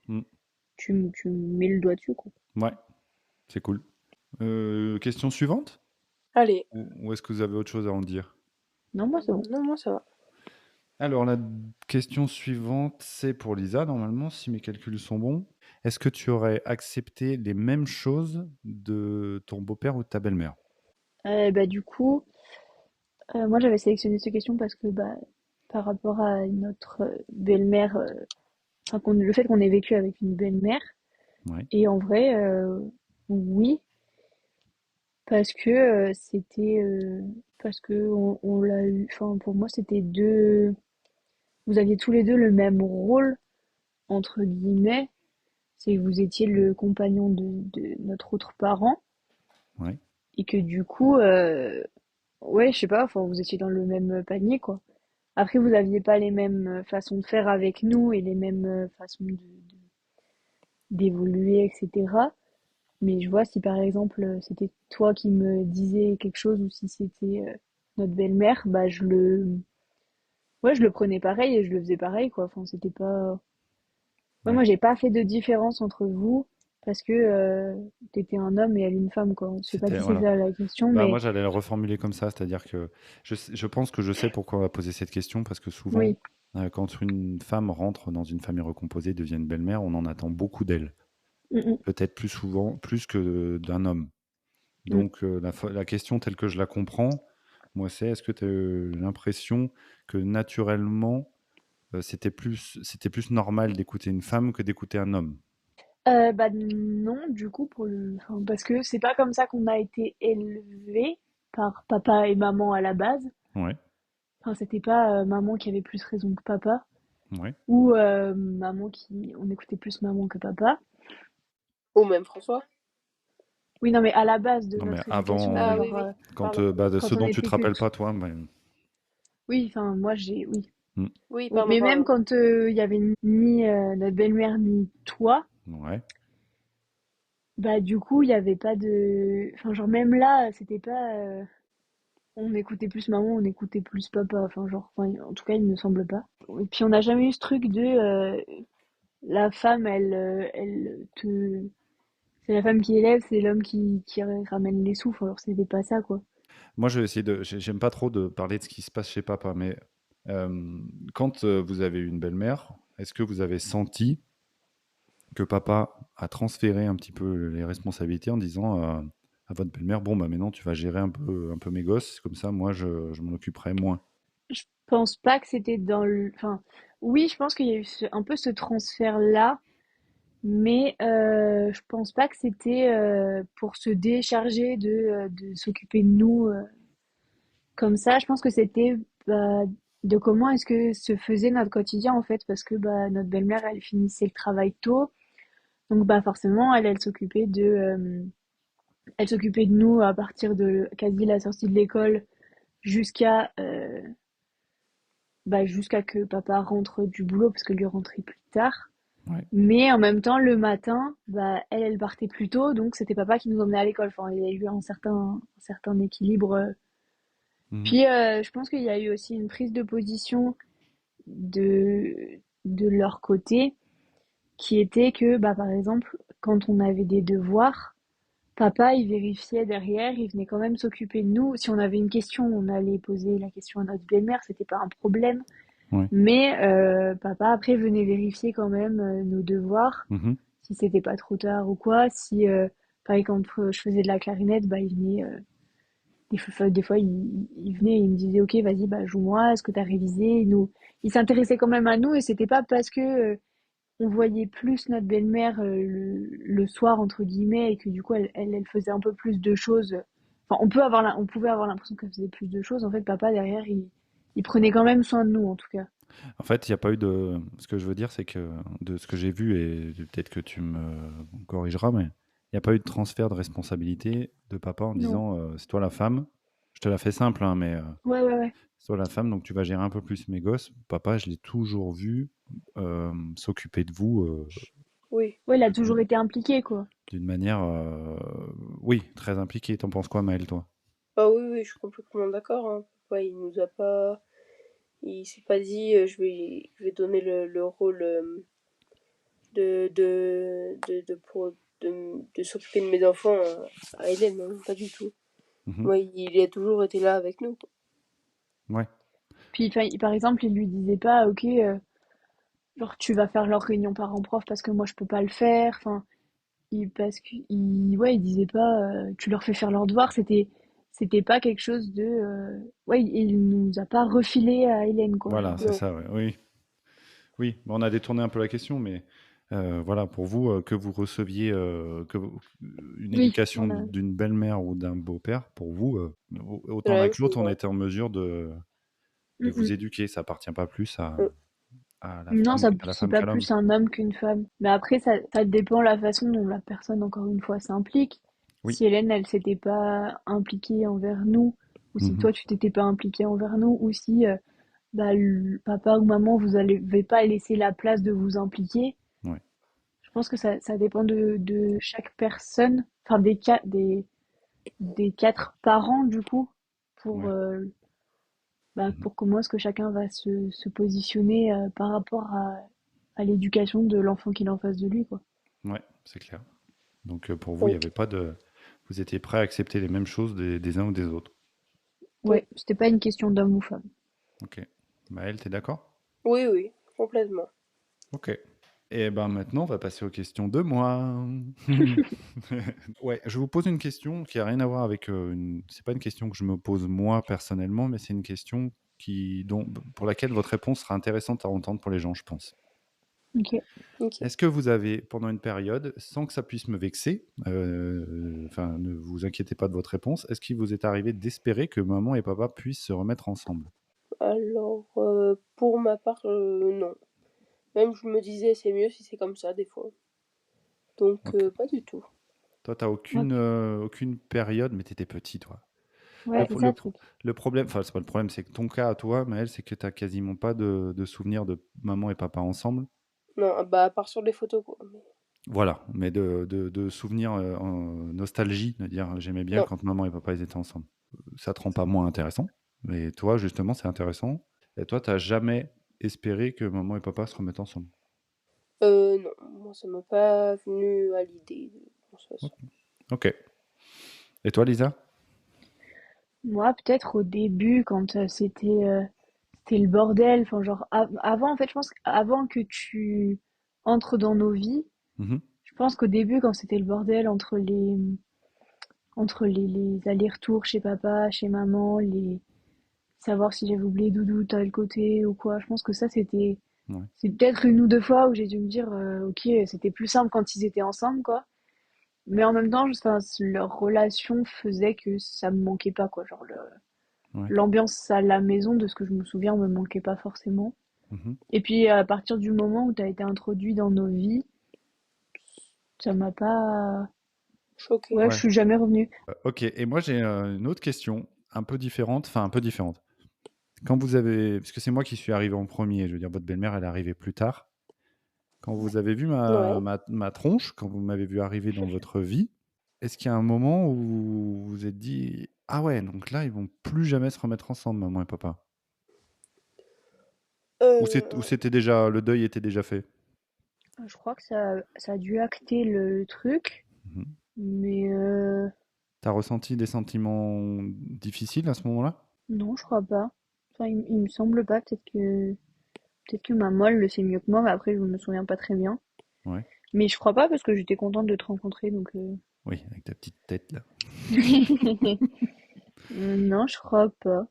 Mm. tu mets le doigt dessus, quoi. Ouais, c'est cool. Question suivante? Allez. Ou est-ce que vous avez autre chose à en dire? Non, moi c'est bon. Non, moi ça va. Alors, la question suivante, c'est pour Lisa, normalement, si mes calculs sont bons. Est-ce que tu aurais accepté les mêmes choses de ton beau-père ou de ta belle-mère? Bah du coup, moi j'avais sélectionné cette question parce que bah par rapport à notre belle-mère, enfin le fait qu'on ait vécu avec une belle-mère, Ouais, et en vrai, oui, parce que parce que on l'a eu. Enfin pour moi c'était deux. Vous aviez tous les deux le même rôle entre guillemets. C'est que vous étiez le compagnon de notre autre parent ouais, et que du coup, ouais, je sais pas, enfin, vous étiez dans le même panier, quoi. Après, vous aviez pas les mêmes façons de faire avec nous et les mêmes façons d'évoluer, etc. Mais je vois si par exemple c'était toi qui me disais quelque chose ou si c'était notre belle-mère, bah ouais, je le prenais pareil et je le faisais pareil, quoi. Enfin, c'était pas. Ouais, ouais. moi, j'ai pas fait de différence entre vous parce que t'étais un homme et elle une femme, quoi. Je sais pas C'était, si c'est voilà. ça la question, Bah, moi, mais j'allais le reformuler comme ça, c'est-à-dire que je pense que je sais pourquoi on va poser cette question, parce que souvent, oui. quand une femme rentre dans une famille recomposée, devient une belle-mère, on en attend beaucoup d'elle. Mm, mm, Peut-être plus souvent, plus que d'un homme. mm. Donc, la question telle que je la comprends, moi, c'est est-ce que tu as l'impression que naturellement, c'était plus normal d'écouter une femme que d'écouter un homme? Bah non, du coup, enfin, parce que c'est pas comme ça qu'on a été élevés par papa et maman à la base. Ouais, Enfin, c'était pas maman qui avait plus raison que papa ouais. ou on écoutait plus maman que papa. Ou même François. Oui, non, mais à la base de Non, mais notre éducation, avant, Ah oui, genre oui. quand, Pardon. bah, de ce quand on dont tu était te rappelles petits. pas, toi, bah, Oui, enfin, oui. hmm, Oui, Oui, pardon, mais même pardon. quand il y avait ni notre belle-mère ni toi, ouais, bah du coup il y avait pas de, enfin genre même là c'était pas, on écoutait plus maman, on écoutait plus papa, enfin genre, enfin, en tout cas il me semble pas. Et puis on n'a jamais eu ce truc de la femme c'est la femme qui élève, c'est l'homme qui ramène les sous, alors c'était pas ça quoi. moi, je vais essayer j'aime pas trop de parler de ce qui se passe chez papa, mais quand vous avez eu une belle-mère, est-ce que vous avez senti que papa a transféré un petit peu les responsabilités en disant à votre belle-mère, bon, bah maintenant tu vas gérer un peu mes gosses, comme ça, moi, je m'en occuperai moins. Je pense pas que c'était dans le, enfin oui je pense qu'il y a eu un peu ce transfert là. Mais je pense pas que c'était pour se décharger de s'occuper de nous comme ça. Je pense que c'était bah, de comment est-ce que se faisait notre quotidien en fait, parce que bah, notre belle-mère elle finissait le travail tôt, donc bah forcément elle elle s'occupait de nous à partir de quasi la sortie de l'école jusqu'à jusqu'à que papa rentre du boulot parce que lui rentrait plus tard. Ouais. Mais en même temps, le matin, elle partait plus tôt, donc c'était papa qui nous emmenait à l'école. Enfin, il y a eu un certain équilibre. Mhm. Puis, je pense qu'il y a eu aussi une prise de position de leur côté, qui était que, par exemple, quand on avait des devoirs, papa, il vérifiait derrière, il venait quand même s'occuper de nous. Si on avait une question, on allait poser la question à notre belle-mère, c'était pas un problème. Ouais. Mais papa, après, venait vérifier quand même nos devoirs, Mhm. si c'était pas trop tard ou quoi. Si, pareil, quand je faisais de la clarinette, il venait, des fois, il venait et il me disait, OK, vas-y, joue-moi, est-ce que t'as révisé? Il s'intéressait quand même à nous et c'était pas parce que on voyait plus notre belle-mère le soir, entre guillemets, et que du coup, elle faisait un peu plus de choses. Enfin, on pouvait avoir l'impression qu'elle faisait plus de choses. En fait, papa, derrière, il prenait quand même soin de nous, en tout cas. En fait, il n'y a pas eu de. Ce que je veux dire, c'est que de ce que j'ai vu, et peut-être que tu me corrigeras, mais il n'y a pas eu de transfert de responsabilité de papa en Non. disant c'est toi la femme. Je te la fais simple, hein, mais Ouais, ouais, ouais. c'est toi la femme, donc tu vas gérer un peu plus mes gosses. Papa, je l'ai toujours vu s'occuper de vous Oui. Ouais, il a toujours été impliqué, quoi. d'une manière, oui, très impliquée. T'en penses quoi, Maëlle, toi? Ah oui, oui, je suis complètement d'accord, hein. Papa, il nous a pas. Il s'est pas dit je vais donner le rôle de s'occuper de mes enfants à Hélène, hein, pas du tout. Mhm. Moi, il a toujours été là avec nous. Ouais, Puis, enfin, par exemple, il lui disait pas, OK, genre, tu vas faire leur réunion parents-prof parce que moi, je peux pas le faire. Enfin, parce qu'il ouais, il disait pas, tu leur fais faire leurs devoirs. C'était pas quelque chose de, ouais, il nous a pas refilé à Hélène, quoi. voilà, Genre. c'est Non. ça, ouais. Oui, oui. On a détourné un peu la question, mais voilà, pour vous, que vous receviez une Oui, éducation voilà. d'une belle-mère ou d'un beau-père, pour vous, C'est autant la l'un même que l'autre, chose, on hein. était en mesure de Mm, vous mm. éduquer. Ça appartient pas plus Mm. Non, à la c'est femme pas qu'à l'homme. plus un homme qu'une femme. Mais après, ça dépend la façon dont la personne, encore une fois, s'implique. Oui. Si Hélène, elle s'était pas impliquée envers nous, ou si Mhm. toi, tu t'étais pas impliqué envers nous, ou si papa ou maman, vous n'avez pas laissé la place de vous impliquer. Ouais. Je pense que ça dépend de chaque personne, enfin des quatre parents, du coup, pour, Ouais. Mhm. pour comment est-ce que chacun va se positionner par rapport à l'éducation de l'enfant qu'il a en face de lui, quoi. Ouais, c'est clair. Donc pour vous, il n'y Oui. avait pas de. Vous étiez prêts à accepter les mêmes choses des uns ou des autres. Oui, Ouais, c'était pas une question d'homme ou femme. Ok. Maëlle, t'es d'accord? oui, oui, complètement. Ok. Et ben maintenant, on va passer aux questions de moi. Ouais, je vous pose une question qui a rien à voir avec C'est pas une question que je me pose moi personnellement, mais c'est une question pour laquelle votre réponse sera intéressante à entendre pour les gens, je pense. Ok. Ok. Est-ce que vous avez, pendant une période, sans que ça puisse me vexer, enfin, ne vous inquiétez pas de votre réponse, est-ce qu'il vous est arrivé d'espérer que maman et papa puissent se remettre ensemble? Alors, pour ma part, non. Même je me disais c'est mieux si c'est comme ça des fois. Donc, Ok. pas du tout. Toi, t'as Ok. aucune période, mais t'étais petit, toi. Le, Ouais, c'est pro- ça le, le pro- truc. le problème, enfin, c'est pas le problème, c'est que ton cas à toi, Maëlle, c'est que t'as quasiment pas de souvenirs de maman et papa ensemble. Non, bah, à part sur les photos, quoi. Voilà, mais de souvenirs en nostalgie, de dire j'aimais bien Non, quand maman et papa ils étaient ensemble. Ça te rend pas moins intéressant, mais toi, justement, c'est intéressant. Et toi, t'as jamais espéré que maman et papa se remettent ensemble. non, moi ça m'est pas venu à l'idée de penser à ça. Ok. Et toi, Lisa? Moi, peut-être au début, quand c'était le bordel, enfin, genre, avant, en fait, je pense qu'avant que tu entres dans nos vies, Mhm. je pense qu'au début, quand c'était le bordel entre les allers-retours chez papa, chez maman, savoir si j'avais oublié Doudou de tel côté ou quoi, je pense que ça, Ouais. c'est peut-être une ou deux fois où j'ai dû me dire, ok, c'était plus simple quand ils étaient ensemble, quoi. Mais en même temps, enfin, leur relation faisait que ça me manquait pas, quoi. Genre, Ouais. l'ambiance à la maison, de ce que je me souviens, me manquait pas forcément. Mhm. Et puis, à partir du moment où tu as été introduit dans nos vies, ça m'a pas. Choqué. Ouais, je Ouais. suis jamais revenue. Ok. Et moi, j'ai une autre question. un peu différente, enfin un peu différente. Quand vous avez, parce que c'est moi qui suis arrivé en premier, je veux dire, votre belle-mère, elle est arrivée plus tard. Quand vous avez vu Ouais. ma tronche, quand vous m'avez vu arriver dans votre vie, est-ce qu'il y a un moment où vous vous êtes dit, ah ouais, donc là, ils vont plus jamais se remettre ensemble, maman et papa? Ou Euh, c'était déjà, le deuil était déjà fait? Je crois que ça a dû acter le truc, Mhm. mais T'as ressenti des sentiments difficiles à ce moment-là? non, je crois pas. Enfin, il me semble pas. Peut-être que maman elle le sait mieux que moi, mais après je me souviens pas très bien. Ouais. Mais je crois pas parce que j'étais contente de te rencontrer, donc. Oui, avec ta petite tête là. Non, je crois pas.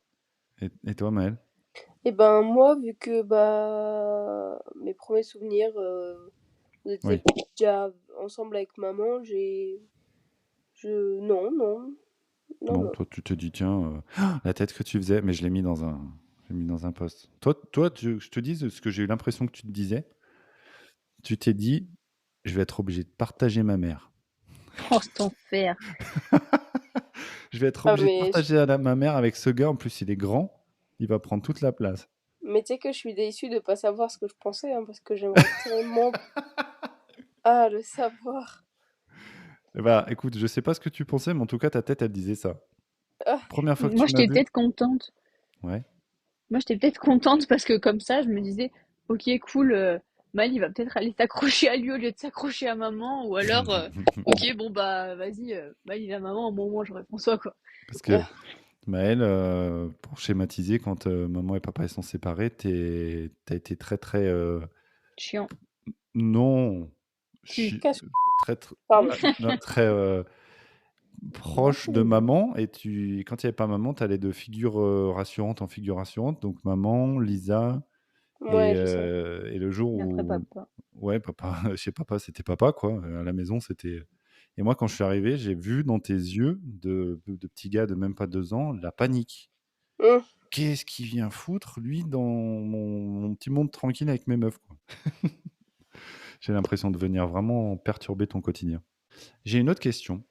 Et toi, Maëlle? et ben moi, vu que mes premiers souvenirs, vous étiez Oui. déjà ensemble avec maman, non, non, non, Bon, non. toi, tu te dis, tiens, la tête que tu faisais, mais je l'ai mis dans un post. Toi, je te dis ce que j'ai eu l'impression que tu te disais. Tu t'es dit, je vais être obligé de partager ma mère. Oh, cet enfer. Je vais être Ah, obligé de partager ma mère avec ce gars. En plus, il est grand. Il va prendre toute la place. mais tu sais que je suis déçue de pas savoir ce que je pensais, hein, parce que j'aimerais tellement le savoir. Bah, écoute, je sais pas ce que tu pensais, mais en tout cas, ta tête, elle disait ça. Ah, Première fois que Moi, tu m'as j'étais vu. peut-être contente. Ouais. Moi, j'étais peut-être contente parce que comme ça, je me disais, ok, cool, Mal, il va peut-être aller s'accrocher à lui au lieu de s'accrocher à maman, ou alors, ok, bon bah, vas-y, Mal, il a maman, au moment où je réponds soit quoi. Parce que ah, Maëlle, pour schématiser, quand maman et papa ils sont séparés, t'as été très très Chiant. non, Si. casse. très Pardon. non, très proche de Gentil. maman. Et quand il n'y avait pas maman, t'allais de figure rassurante en figure rassurante. Donc maman, Lisa Ouais, je sais. et le jour Et après, où papa. ouais papa, chez papa c'était papa quoi. À la maison c'était. Et moi quand je suis arrivé, j'ai vu dans tes yeux de petit gars de même pas 2 ans la panique. Hum, Qu'est-ce qu'il vient foutre, lui, dans mon petit monde tranquille avec mes meufs, quoi. J'ai l'impression de venir vraiment perturber ton quotidien. J'ai une autre question.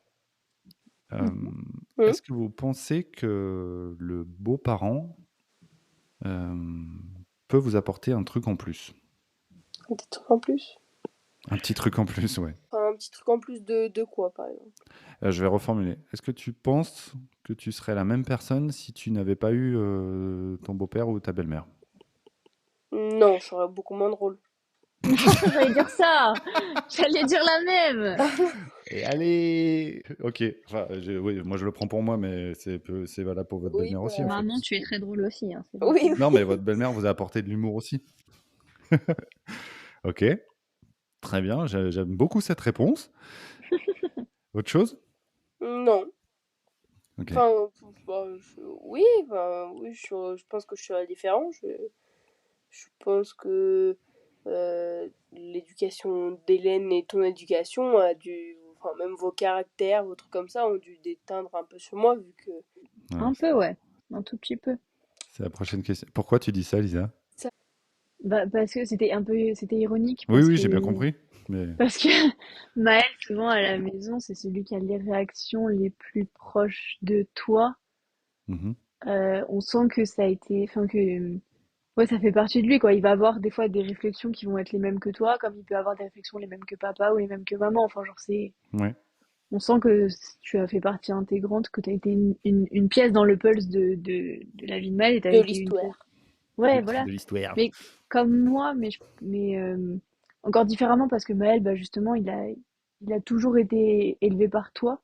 Mhm. hum. Est-ce que vous pensez que le beau-parent euh, peut vous apporter un truc en plus? Des trucs en plus. Un petit truc en plus, ouais. Enfin, un petit truc en plus de quoi, par exemple? Je vais reformuler. Est-ce que tu penses que tu serais la même personne si tu n'avais pas eu ton beau-père ou ta belle-mère? Non, je serais beaucoup moins drôle. J'allais dire ça. J'allais dire la même. Et allez! Ok, enfin, oui, moi je le prends pour moi, mais c'est valable pour votre Oui, belle-mère aussi, en bah, fait. Maman, tu es très drôle aussi, hein, c'est pour ça. oui, Non, oui. mais votre belle-mère vous a apporté de l'humour aussi. Ok, très bien, j'aime beaucoup cette réponse. Autre chose? Non. Ok, Enfin, oui, oui, je pense que je serais différent. Je pense que l'éducation d'Hélène et ton éducation a dû, enfin, même vos caractères, vos trucs comme ça, ont dû déteindre un peu sur moi, vu que ouais, Un peu, ouais. Un tout petit peu. c'est la prochaine question. Pourquoi tu dis ça, Lisa? ça. Bah, parce que c'était ironique Oui, oui, j'ai bien compris. Mais parce que Maël, souvent à la maison, c'est celui qui a les réactions les plus proches de toi. mhm, On sent que ça a été, enfin que, ouais, ça fait partie de lui, quoi. Il va avoir des fois des réflexions qui vont être les mêmes que toi, comme il peut avoir des réflexions les mêmes que papa ou les mêmes que maman. Enfin, genre, ouais, on sent que tu as fait partie intégrante, que tu as été une pièce dans le pulse de la vie de Maël et tu as De été une pièce. l'histoire. Ouais, voilà. de l'histoire. Mais comme moi, encore différemment parce que Maël, bah justement, il a toujours été élevé par toi.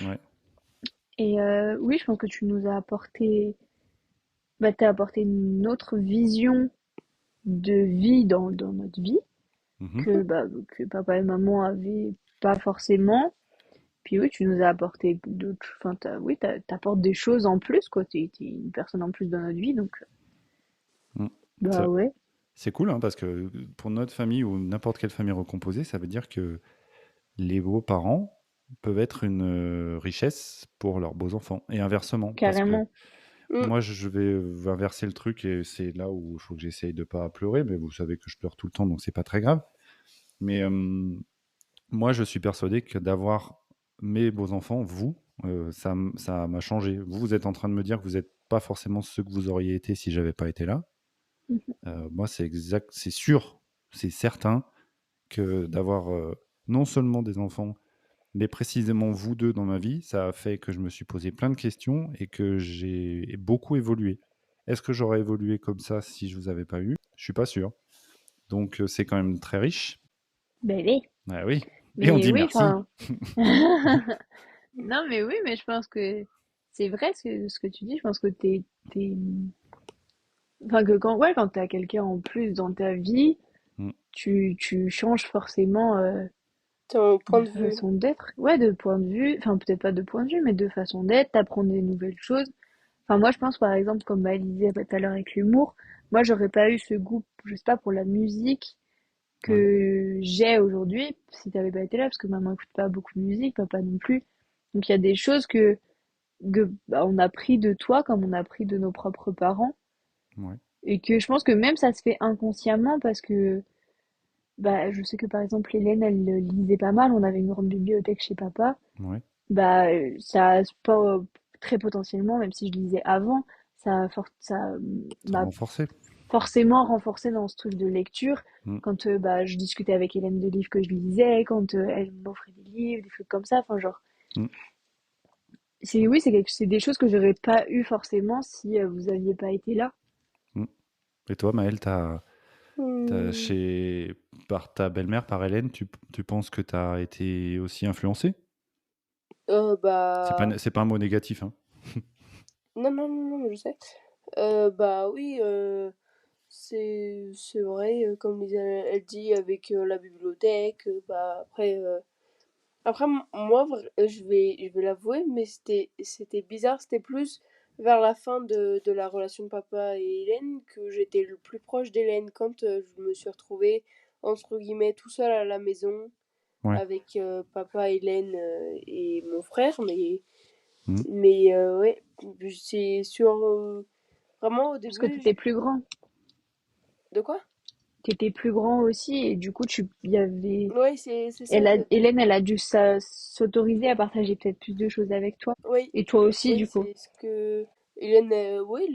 Ouais, Et oui, je pense que tu nous as apporté, bah, t'as apporté une autre vision de vie dans notre vie mhm, que papa et maman avaient pas forcément. Puis oui, tu nous as apporté d'autres, enfin, oui, t'apportes des choses en plus, quoi. T'es une personne en plus dans notre vie, donc, mm. bah Ça- ouais, C'est cool, hein, parce que pour notre famille ou n'importe quelle famille recomposée, ça veut dire que les beaux-parents peuvent être une richesse pour leurs beaux-enfants. Et inversement, parce que carrément. Mm. moi, je vais inverser le truc et c'est là où il faut que j'essaye de pas pleurer, mais vous savez que je pleure tout le temps, donc c'est pas très grave. Mais moi, je suis persuadé que d'avoir mes beaux-enfants, vous, ça m'a changé. Vous êtes en train de me dire que vous n'êtes pas forcément ce que vous auriez été si j'avais pas été là. Mhm. Moi, c'est exact, c'est sûr, c'est certain que d'avoir non seulement des enfants, mais précisément vous deux dans ma vie, ça a fait que je me suis posé plein de questions et que j'ai beaucoup évolué. Est-ce que j'aurais évolué comme ça si je vous avais pas eu? Je suis pas sûr. Donc c'est quand même très riche. Ben oui. Ah oui. Et on Mais dit oui, merci. enfin. Non, mais oui, mais je pense que c'est vrai ce que tu dis. Je pense que t'es... Enfin, que quand, ouais, quand t'as quelqu'un en plus dans ta vie, Mm. tu changes forcément Ton point de de vue. façon d'être. Ouais, de point de vue. Enfin, peut-être pas de point de vue, mais de façon d'être. T'apprends des nouvelles choses. Enfin, moi, je pense, par exemple, comme Maëlle disait tout à l'heure avec l'humour, moi, j'aurais pas eu ce goût, je sais pas, pour la musique Ouais. que j'ai aujourd'hui si t'avais pas été là, parce que maman écoute pas beaucoup de musique, papa non plus. Donc, il y a des choses que bah, on a pris de toi comme on a pris de nos propres parents. Ouais. Et que je pense que même ça se fait inconsciemment parce que bah, je sais que par exemple Hélène, elle lisait pas mal, on avait une grande bibliothèque chez papa. Ouais. Bah, ça a pas très potentiellement, même si je lisais avant, ça Ça a m'a renforcé. forcément renforcé dans ce truc de lecture. Mm. Quand bah, je discutais avec Hélène de livres que je lisais, quand elle m'offrait des livres, des trucs comme ça. Enfin, genre, Mm. oui, c'est des choses que j'aurais pas eu forcément si vous aviez pas été là. Mm. Et toi, Maëlle, Hmm. par ta belle-mère, par Hélène, tu penses que tu as été aussi influencé? Bah, C'est pas un mot négatif, hein. non, non, non, non, je sais. Bah oui, c'est vrai, comme elle dit, avec la bibliothèque, bah après, moi, je vais l'avouer, mais c'était bizarre. C'était plus vers la fin de la relation de papa et Hélène que j'étais le plus proche d'Hélène quand je me suis retrouvée, entre guillemets, tout seul à la maison Ouais. avec papa, Hélène et mon frère. Mm. Ouais, c'est sur. Vraiment, au Parce que début. t'étais plus grand. De quoi? T'étais plus grand aussi, et du coup, il y avait, Oui, c'est ça. Hélène, elle a dû s'autoriser à partager peut-être plus de choses avec toi. Oui, Et toi aussi, oui, du coup. c'est ce que. Hélène, oui,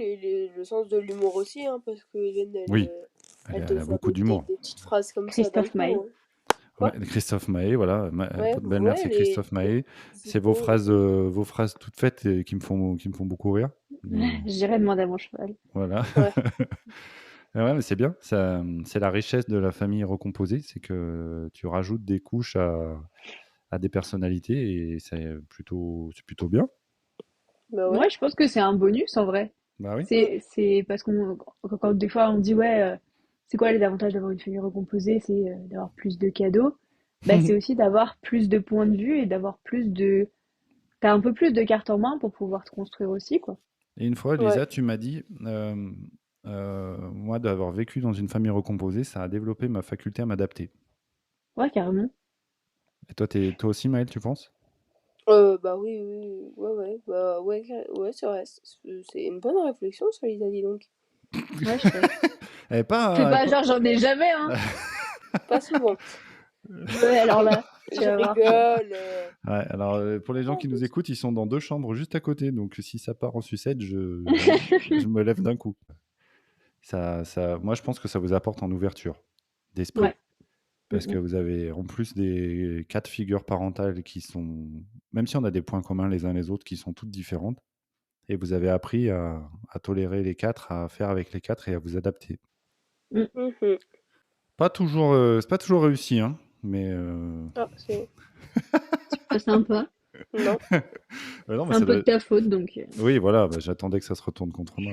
le sens de l'humour aussi, hein, parce que Hélène, Oui, elle te elle a sort beaucoup d'humour. des petites phrases comme ça d'un Christophe coup, Maé. hein. Ouais, Quoi? Christophe Maé, voilà. Ouais, Votre belle-mère, ouais, c'est Christophe les Maé. petits C'est mots. vos phrases toutes faites qui me font beaucoup rire. Mais J'irai demander à mon cheval. voilà. Ouais, Ah ouais, mais c'est bien. Ça, c'est la richesse de la famille recomposée, c'est que tu rajoutes des couches à des personnalités et c'est plutôt bien. bah ouais. Ouais, je pense que c'est un bonus en vrai. Bah oui. Mm. C'est parce quand des fois on dit ouais, c'est quoi les avantages d'avoir une famille recomposée? C'est d'avoir plus de cadeaux. Bah, c'est aussi d'avoir plus de points de vue et d'avoir t'as un peu plus de cartes en main pour pouvoir te construire aussi, quoi. Et une fois, Ouais. Lisa, tu m'as dit, moi, d'avoir vécu dans une famille recomposée, ça a développé ma faculté à m'adapter. Ouais, carrément. Et toi aussi, Maëlle, tu penses? Bah oui, oui, oui, ouais, ouais, bah ouais, ouais, c'est vrai. C'est une bonne réflexion, ça, Lisa, dis donc. Ouais, je sais. Elle est Fais pas, elle est pas pas- genre j'en ai jamais, hein. Pas souvent. Ouais, alors là, tu Je vas voir, tu vas voir. rigole. Ouais, alors, pour les gens Non, qui mais nous écoutent, ils sont dans deux chambres juste à côté. Donc, si ça part en sucette, je me lève d'un coup. Moi, je pense que ça vous apporte en ouverture d'esprit. Ouais. Mm, Parce que mm. vous avez en plus des cas de figure parentales qui sont, même si on a des points communs les uns les autres, qui sont toutes différentes. Et vous avez appris à tolérer les quatre, à faire avec les quatre et à vous adapter. Mm. mhm. C'est pas toujours réussi, hein, mais Ah, c'est. C'est pas sympa. Non. non, mais C'est un ça peu doit de ta faute, donc. Oui, voilà, bah, j'attendais que ça se retourne contre moi.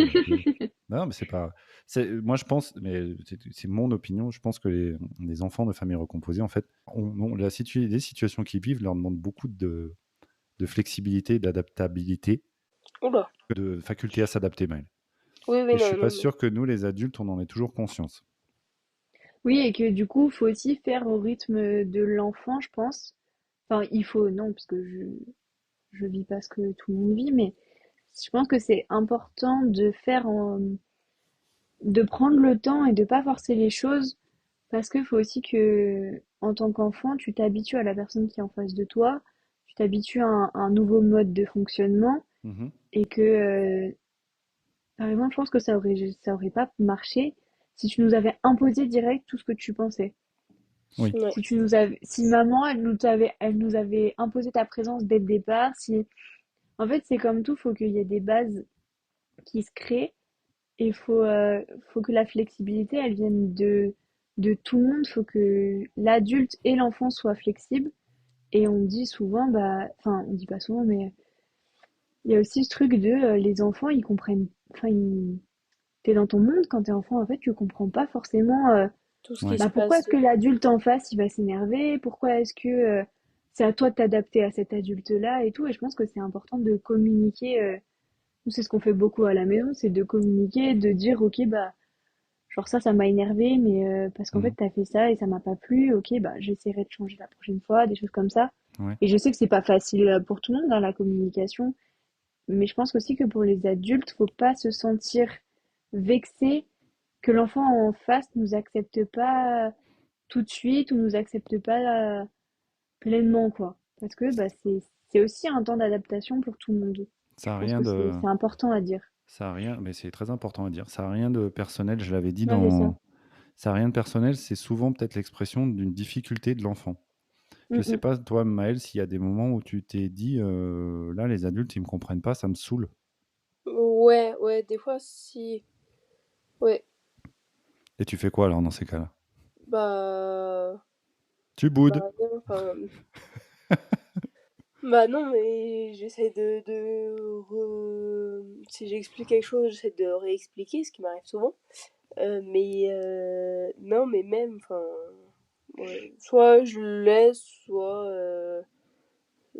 Non, mais c'est pas. Moi, je pense, mais c'est mon opinion. Je pense que les enfants de familles recomposées, en fait, les situations qu'ils vivent leur demandent beaucoup de flexibilité, d'adaptabilité, Oula. de faculté à s'adapter, même. Oui, oui, Et je suis non, pas non, non. sûr que nous, les adultes, on en ait toujours conscience. Oui, et que du coup, faut aussi faire au rythme de l'enfant, je pense. Enfin, il faut, non, parce que je vis pas ce que tout le monde vit, mais je pense que c'est important de prendre le temps et de pas forcer les choses, parce qu'il faut aussi que, en tant qu'enfant, tu t'habitues à la personne qui est en face de toi, tu t'habitues à un nouveau mode de fonctionnement Mhm. et que, par exemple, je pense que ça aurait pas marché si tu nous avais imposé direct tout ce que tu pensais. Oui, Ouais, Si tu nous avais, si maman, elle nous avait imposé ta présence dès le départ, si, en fait, c'est comme tout, faut qu'il y ait des bases qui se créent et faut que la flexibilité, elle vienne de tout le monde, faut que l'adulte et l'enfant soient flexibles. Et on dit souvent, bah, enfin, on dit pas souvent, mais il y a aussi ce truc de les enfants, ils comprennent, enfin, t'es dans ton monde quand t'es enfant, en fait, tu comprends pas forcément tout ce qui ouais, se bah, pourquoi passe. est-ce que l'adulte en face, il va s'énerver, pourquoi est-ce que c'est à toi de t'adapter à cet adulte-là et tout. Et je pense que c'est important de communiquer. Nous, c'est ce qu'on fait beaucoup à la maison, c'est de communiquer, de dire, ok, bah, genre ça m'a énervé, mais parce qu'en fait, mhm, t'as fait ça et ça m'a pas plu, ok, bah, j'essaierai de changer la prochaine fois, des choses comme ça. ouais. Et je sais que c'est pas facile pour tout le monde dans la communication, mais je pense aussi que pour les adultes, faut pas se sentir vexé que l'enfant en face nous accepte pas tout de suite ou nous accepte pas pleinement, quoi. Parce que bah, c'est aussi un temps d'adaptation pour tout le monde. Je Ça a pense rien que de, c'est important à dire. ça a rien, mais c'est très important à dire. Ça a rien de personnel. Je l'avais dit Ouais, c'est ça. ça a rien de personnel. C'est souvent peut-être l'expression d'une difficulté de l'enfant. Je Mm, sais mm. pas, toi, Maël, s'il y a des moments où tu t'es dit, là, les adultes, ils me comprennent pas, ça me saoule. Ouais, ouais, des fois, si. Ouais, Et tu fais quoi alors dans ces cas-là? bah. Tu boudes. Bah, non, enfin. Bah, non, mais j'essaie si j'explique quelque chose, j'essaie de réexpliquer, ce qui m'arrive souvent. Mais non, mais même, enfin, ouais, soit je le laisse,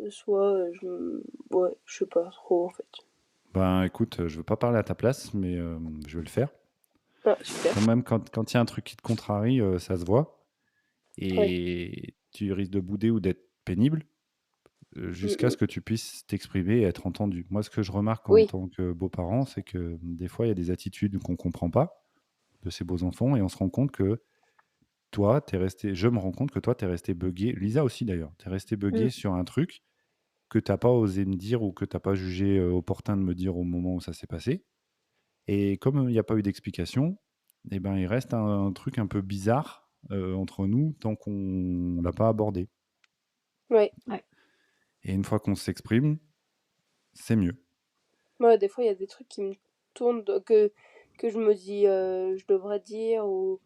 soit ouais, je sais pas trop en fait. Ben écoute, je veux pas parler à ta place, mais je vais le faire. Ah, super. Quand même, quand il y a un truc qui te contrarie, ça se voit. Ouais. Et tu risques de bouder ou d'être pénible Mm, jusqu'à mm. ce que tu puisses t'exprimer et être entendu. Moi, ce que je remarque en Oui, tant que beau-parent, c'est que des fois, il y a des attitudes qu'on comprend pas de ces beaux enfants et on se rend compte que toi, t'es resté, je me rends compte que toi, tu es resté buggé. Lisa aussi d'ailleurs, tu es resté buggé Mm. sur un truc que t'as pas osé me dire ou que t'as pas jugé opportun de me dire au moment où ça s'est passé. Et comme il n'y a pas eu d'explication, eh ben, il reste un truc un peu bizarre entre nous tant qu'on l'a pas abordé. ouais. Ouais. Et une fois qu'on s'exprime, c'est mieux. Moi, des fois, il y a des trucs qui me tournent, que je me dis, je devrais dire ou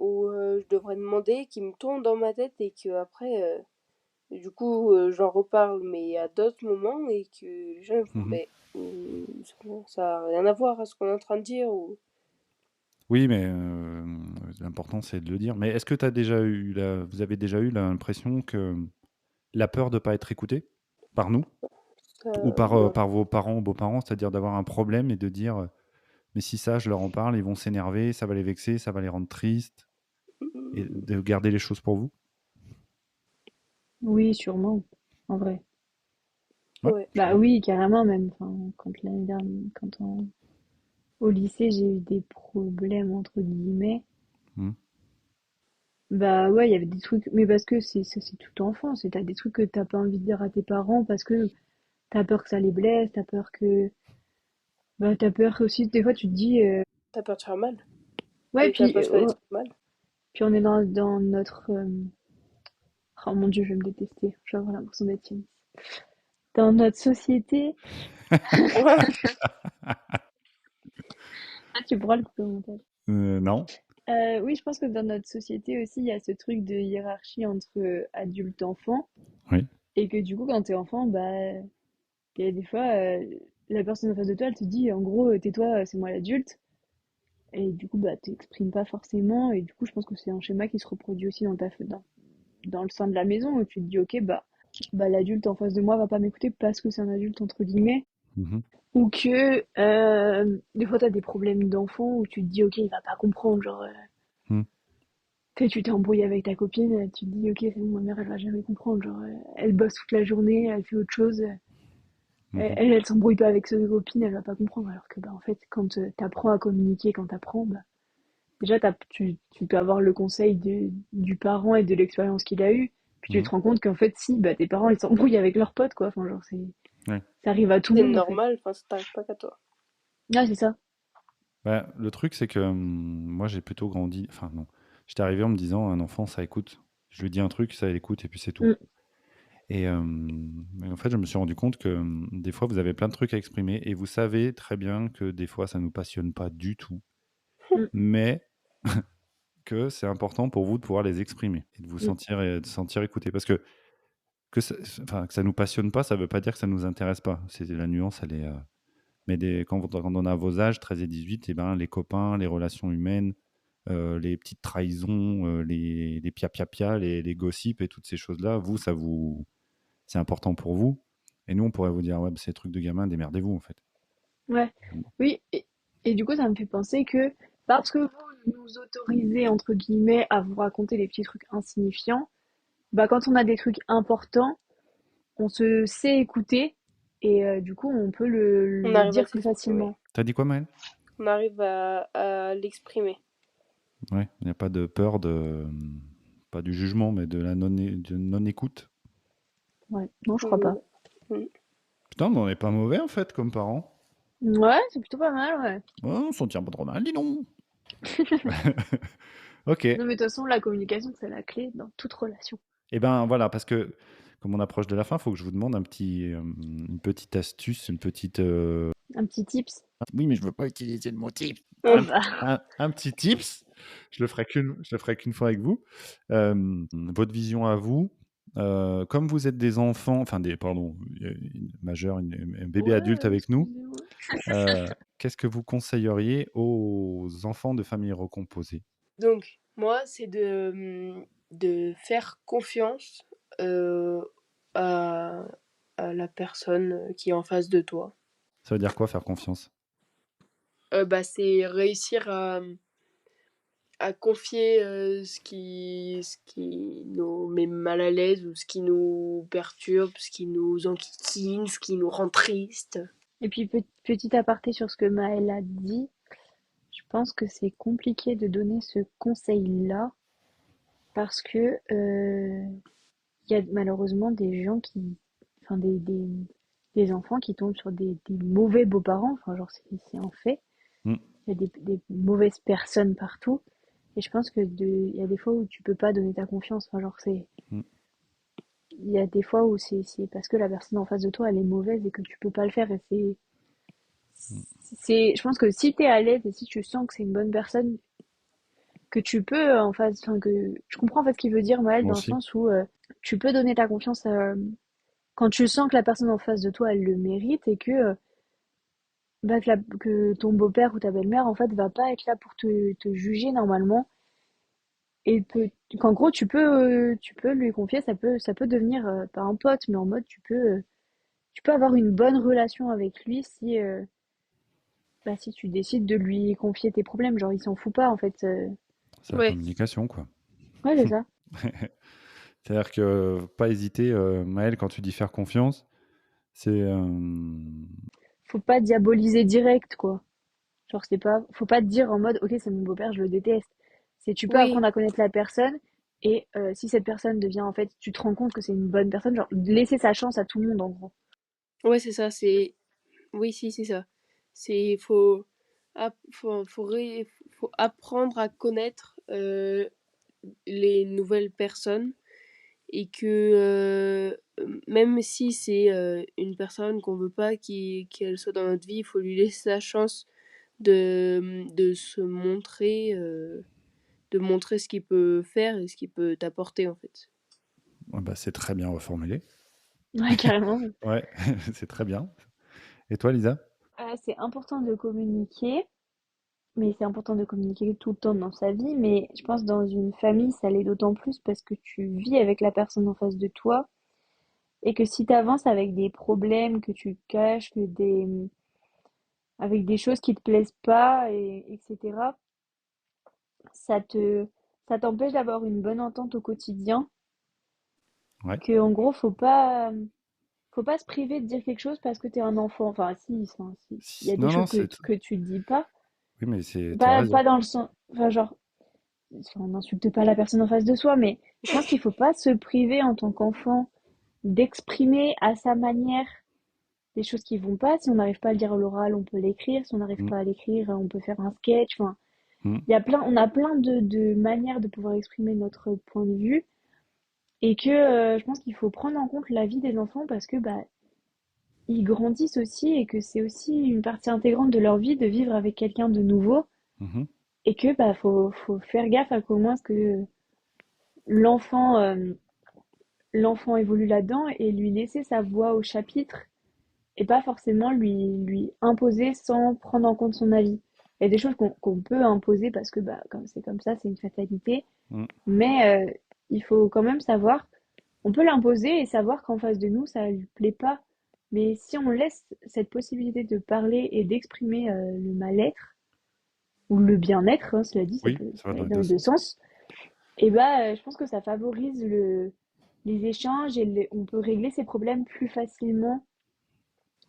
je devrais demander, qui me tournent dans ma tête et que après, du coup, j'en reparle, mais à d'autres moments et que les gens ils font, Mhm. mais ça a rien à voir à ce qu'on est en train de dire ou. Oui, mais l'important, c'est de le dire. Mais est-ce que vous avez déjà eu l'impression que la peur de ne pas être écouté par nous ou Non. par vos parents ou beaux-parents, c'est-à-dire d'avoir un problème et de dire mais si ça, je leur en parle, ils vont s'énerver, ça va les vexer, ça va les rendre tristes, et de garder les choses pour vous? Oui, sûrement, en vrai. Ouais. Ouais. Bah oui, carrément même. Enfin, quand l'année dernière, au lycée, j'ai eu des problèmes entre guillemets. Mhm. Bah ouais, il y avait des trucs, mais parce que c'est tout enfant, c'est t'as des trucs que t'as pas envie de dire à tes parents parce que t'as peur que ça les blesse, t'as peur que, bah t'as peur aussi, des fois tu te dis, T'as peur de faire mal ouais, et t'as peur de faire des oh, trucs mal. puis on est dans notre, oh mon Dieu, je vais me détester, je vais avoir l'impression d'être Yanis. Dans notre société, ah, tu pourras le couper au montage. Non. Oui, je pense que dans notre société aussi, il y a ce truc de hiérarchie entre adultes-enfants, Oui. et que du coup, quand t'es enfant, bah, il y a des fois, la personne en face de toi, elle te dit, en gros, tais-toi, c'est moi l'adulte. Et du coup, bah, t'exprimes pas forcément. Et du coup, je pense que c'est un schéma qui se reproduit aussi dans le sein de la maison, où tu te dis, ok, bah, l'adulte en face de moi va pas m'écouter parce que c'est un adulte, entre guillemets. Mhm. Ou que, des fois, t'as des problèmes d'enfant où tu te dis, ok, il va pas comprendre. Genre, Mhm. tu sais, tu t'es embrouillé avec ta copine, tu te dis, ok, c'est bon, ma mère, elle va jamais comprendre. Genre, elle bosse toute la journée, elle fait autre chose. Mhm. Elle s'embrouille pas avec ses copines, elle va pas comprendre. Alors que, bah, en fait, quand t'apprends à communiquer, quand t'apprends, bah, déjà, tu peux avoir le conseil du parent et de l'expérience qu'il a eue. Puis tu Mhm. te rends compte qu'en fait, si, bah, tes parents, ils s'embrouillent avec leurs potes, quoi. Enfin, genre, Ouais. ça arrive à tout le C'est monde, en fait. normal, enfin, ça t'arrive pas qu'à toi. Ah, c'est ça. Bah, le truc, c'est que moi, j'ai plutôt grandi. Enfin, non. J'étais arrivé en me disant, un enfant, ça écoute. Je lui dis un truc, ça écoute, et puis c'est tout. Mm. Et en fait, je me suis rendu compte que des fois, vous avez plein de trucs à exprimer, et vous savez très bien que des fois, ça ne nous passionne pas du tout, Mm. mais que c'est important pour vous de pouvoir les exprimer et Mm. de sentir écouté. Parce enfin, que ça nous passionne pas, ça veut pas dire que ça nous intéresse pas. C'est la nuance, elle est. Mais quand on a vos âges, 13 et 18, eh ben, les copains, les relations humaines, les petites trahisons, les pia-pia-pia, les gossips et toutes ces choses-là, c'est important pour vous. Et nous, on pourrait vous dire, ouais, bah, c'est des trucs de gamin, démerdez-vous, en fait. Ouais. Oui, et du coup, ça me fait penser que parce que vous nous autorisez, entre guillemets, à vous raconter des petits trucs insignifiants, bah, quand on a des trucs importants, on se sait écouter et du coup, on peut On le arrive à dire plus s'exprimer. facilement. T'as dit quoi, Maëlle? On arrive à l'exprimer. Ouais, il n'y a pas de peur pas du jugement, mais de non-écoute. Ouais, non, je crois pas. Mm. Mm. Putain, mais on n'est pas mauvais, en fait, comme parents. Ouais, c'est plutôt pas mal, ouais. Ouais, on s'en tient pas trop mal, dis donc. Ok. Non, mais de toute façon, la communication, c'est la clé dans toute relation. Et ben voilà, parce que comme on approche de la fin, il faut que je vous demande une petite astuce, une petite. Un petit tips. Oui, mais je veux pas utiliser le mot tips. Ah bah. Un petit tips. Je le ferai qu'une fois avec vous. Votre vision à vous. Comme vous êtes des enfants, enfin pardon, une majeure, un bébé Ouais, adulte avec nous, excusez-moi. qu'est-ce que vous conseilleriez aux enfants de familles recomposées? Donc, moi, c'est de faire confiance à, à la personne qui est en face de toi. Ça veut dire quoi, faire confiance? Bah, c'est réussir à confier ce qui nous met mal à l'aise ou ce qui nous perturbe, ce qui nous enquiquine, ce qui nous rend triste. Et puis, petit aparté sur ce que Maëlle a dit, je pense que c'est compliqué de donner ce conseil-là parce que il y a malheureusement des gens qui, enfin des enfants qui tombent sur des mauvais beaux-parents, enfin genre c'est un fait. Hmm. Il y a des mauvaises personnes partout. Et je pense que il y a des fois où tu peux pas donner ta confiance. Enfin genre Hmm. il y a des fois où c'est parce que la personne en face de toi elle est mauvaise et que tu peux pas le faire. Et je pense que si t'es à l'aise et si tu sens que c'est une bonne personne, que tu peux en face, enfin que je comprends en fait ce qu'il veut dire Maël Moi dans le aussi. sens où tu peux donner ta confiance quand tu sens que la personne en face de toi elle le mérite et que bah, que ton beau-père ou ta belle-mère en fait va pas être là pour te juger normalement et qu'en gros tu peux lui confier, ça peut devenir pas un pote mais en mode tu peux avoir une bonne relation avec lui si bah, si tu décides de lui confier tes problèmes, genre il s'en fout pas en fait. C'est la Ouais, communication, quoi. Ouais, c'est ça. C'est-à-dire que pas hésiter, Maëlle, quand tu dis faire confiance, c'est Faut pas diaboliser direct quoi. Genre c'est pas faut pas te dire en mode OK, c'est mon beau-père, je le déteste. C'est tu peux oui, apprendre à connaître la personne et si cette personne devient en fait, tu te rends compte que c'est une bonne personne, genre laisser sa chance à tout le monde en gros. ouais, c'est ça, oui, si, c'est ça. C'est, faut apprendre à connaître les nouvelles personnes et que même si c'est une personne qu'on veut pas qu'elle soit dans notre vie, il faut lui laisser la chance de se montrer, de montrer ce qu'il peut faire et ce qu'il peut t'apporter en fait. ouais, bah, c'est très bien reformulé. Ouais, carrément. Ouais, c'est très bien. Et toi, Lisa? C'est important de communiquer, mais c'est important de communiquer tout le temps dans sa vie, mais je pense dans une famille, ça l'est d'autant plus parce que tu vis avec la personne en face de toi et que si tu avances avec des problèmes que tu caches, avec des choses qui te plaisent pas, etc., ça te, ça t'empêche d'avoir une bonne entente au quotidien. Ouais. Que en gros, faut pas se priver de dire quelque chose parce que t'es un enfant. Enfin, si, enfin, si. Il y a des Non, non, choses que tu dis pas. oui, mais tu as raison. Pas dans le sens. Enfin, genre, on n'insulte pas la personne en face de soi, mais je pense qu'il faut pas se priver en tant qu'enfant d'exprimer à sa manière des choses qui vont pas. Si on n'arrive pas à le dire à l'oral, on peut l'écrire. Si on n'arrive Mm, pas à l'écrire, on peut faire un sketch. Enfin, mm, on a plein de manières de pouvoir exprimer notre point de vue. Et que je pense qu'il faut prendre en compte la vie des enfants parce que bah, ils grandissent aussi et que c'est aussi une partie intégrante de leur vie de vivre avec quelqu'un de nouveau. mhm. Et que bah, faut faire gaffe à comment est-ce que l'enfant l'enfant évolue là-dedans et lui laisser sa voix au chapitre et pas forcément lui imposer sans prendre en compte son avis. Il y a des choses qu'on peut imposer parce que bah, comme c'est comme ça, c'est une fatalité, Mm. mais il faut quand même savoir, on peut l'imposer et savoir qu'en face de nous, ça lui plaît pas. Mais si on laisse cette possibilité de parler et d'exprimer le mal-être ou le bien-être, hein, cela dit, Oui, ça ça va peut dans aller les dans deux les deux sens. sens. Et bah, je pense que ça favorise les échanges et on peut régler ses problèmes plus facilement.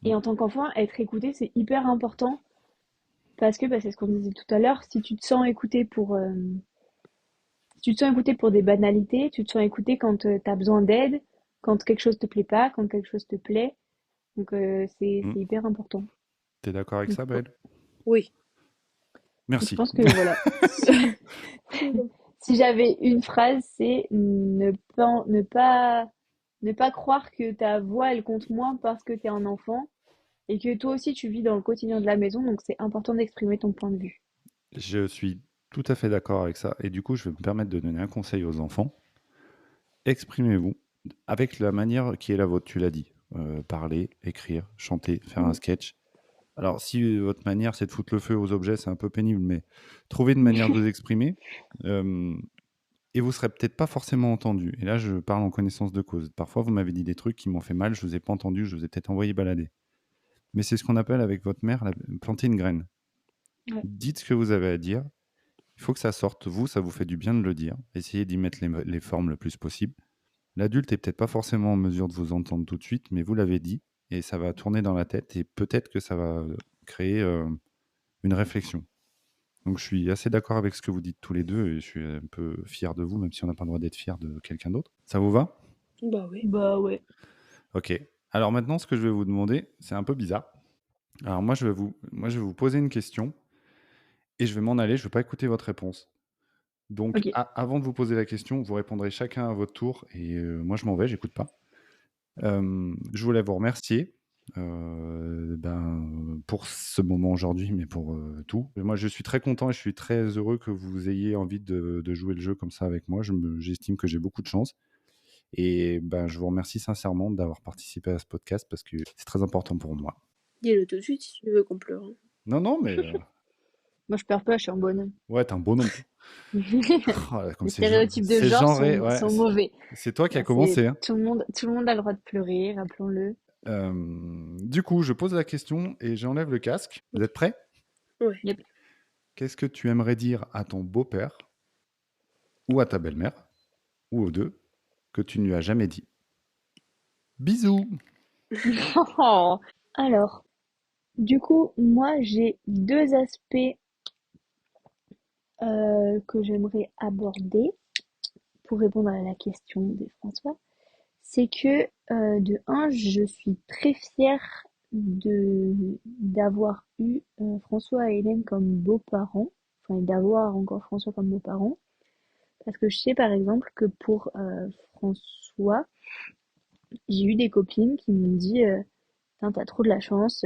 Mm. Et en tant qu'enfant, être écouté, c'est hyper important parce que bah, c'est ce qu'on disait tout à l'heure. Si tu te sens écouté si tu te sens écouté pour des banalités, tu te sens écouté quand tu as besoin d'aide, quand quelque chose te plaît pas, quand quelque chose te plaît. Donc Mm. c'est hyper important. T'es d'accord avec Donc, ça, Belle? Oui. je Merci. pense que voilà. Si j'avais une phrase, c'est ne pas croire que ta voix elle compte moins parce que tu es un enfant et que toi aussi tu vis dans le quotidien de la maison, donc c'est important d'exprimer ton point de vue. Je suis tout à fait d'accord avec ça. Et du coup, je vais me permettre de donner un conseil aux enfants. Exprimez-vous avec la manière qui est la vôtre, tu l'as dit. Parler, écrire, chanter, faire un Mm. sketch. Alors, si votre manière, c'est de foutre le feu aux objets, c'est un peu pénible, mais trouvez une manière de vous exprimer euh, et vous serez peut-être pas forcément entendu. Et là, je parle en connaissance de cause. Parfois, vous m'avez dit des trucs qui m'ont fait mal, je vous ai pas entendu, je vous ai peut-être envoyé balader. Mais c'est ce qu'on appelle avec votre mère planter une graine. Ouais. Dites ce que vous avez à dire. Il faut que ça sorte. Vous, ça vous fait du bien de le dire. Essayez d'y mettre les formes le plus possible. L'adulte est peut-être pas forcément en mesure de vous entendre tout de suite, mais vous l'avez dit, et ça va tourner dans la tête, et peut-être que ça va créer une réflexion. Donc je suis assez d'accord avec ce que vous dites tous les deux, et je suis un peu fier de vous, même si on n'a pas le droit d'être fier de quelqu'un d'autre. Ça vous va? Bah oui. Bah ouais. Ok. Alors maintenant, ce que je vais vous demander, c'est un peu bizarre. Alors moi, je vais vous poser une question, et je vais m'en aller, je ne vais pas écouter votre réponse. Donc, Ok. avant de vous poser la question, vous répondrez chacun à votre tour, et moi, je m'en vais, j'écoute pas. Je voulais vous remercier pour ce moment aujourd'hui, mais pour tout. Et moi, je suis très content et je suis très heureux que vous ayez envie de jouer le jeu comme ça avec moi. J'estime que j'ai beaucoup de chance. Et ben, je vous remercie sincèrement d'avoir participé à ce podcast parce que c'est très important pour moi. Dis-le tout de suite si tu veux qu'on pleure. Hein. Non, non, mais Moi je pleure pas, je suis un bonhomme. ouais, t'es un bonhomme, toi. Oh là, comme Les stéréotypes de c'est genre genré, ouais. sont mauvais. C'est toi qui as Bah, c'est commencé, hein. tout le monde a le droit de pleurer, rappelons-le. Du coup, je pose la question et j'enlève le casque. Vous êtes prêts? Ouais. Yep. Qu'est-ce que tu aimerais dire à ton beau-père ou à ta belle-mère, ou aux deux, que tu ne lui as jamais dit? Bisous! Alors, du coup, moi j'ai deux aspects que j'aimerais aborder pour répondre à la question de François. C'est que de un, je suis très fière de d'avoir eu François et Hélène comme beaux-parents, enfin et d'avoir encore François comme beaux-parents, parce que je sais par exemple que pour François, j'ai eu des copines qui m'ont dit Putain, t'as trop de la chance,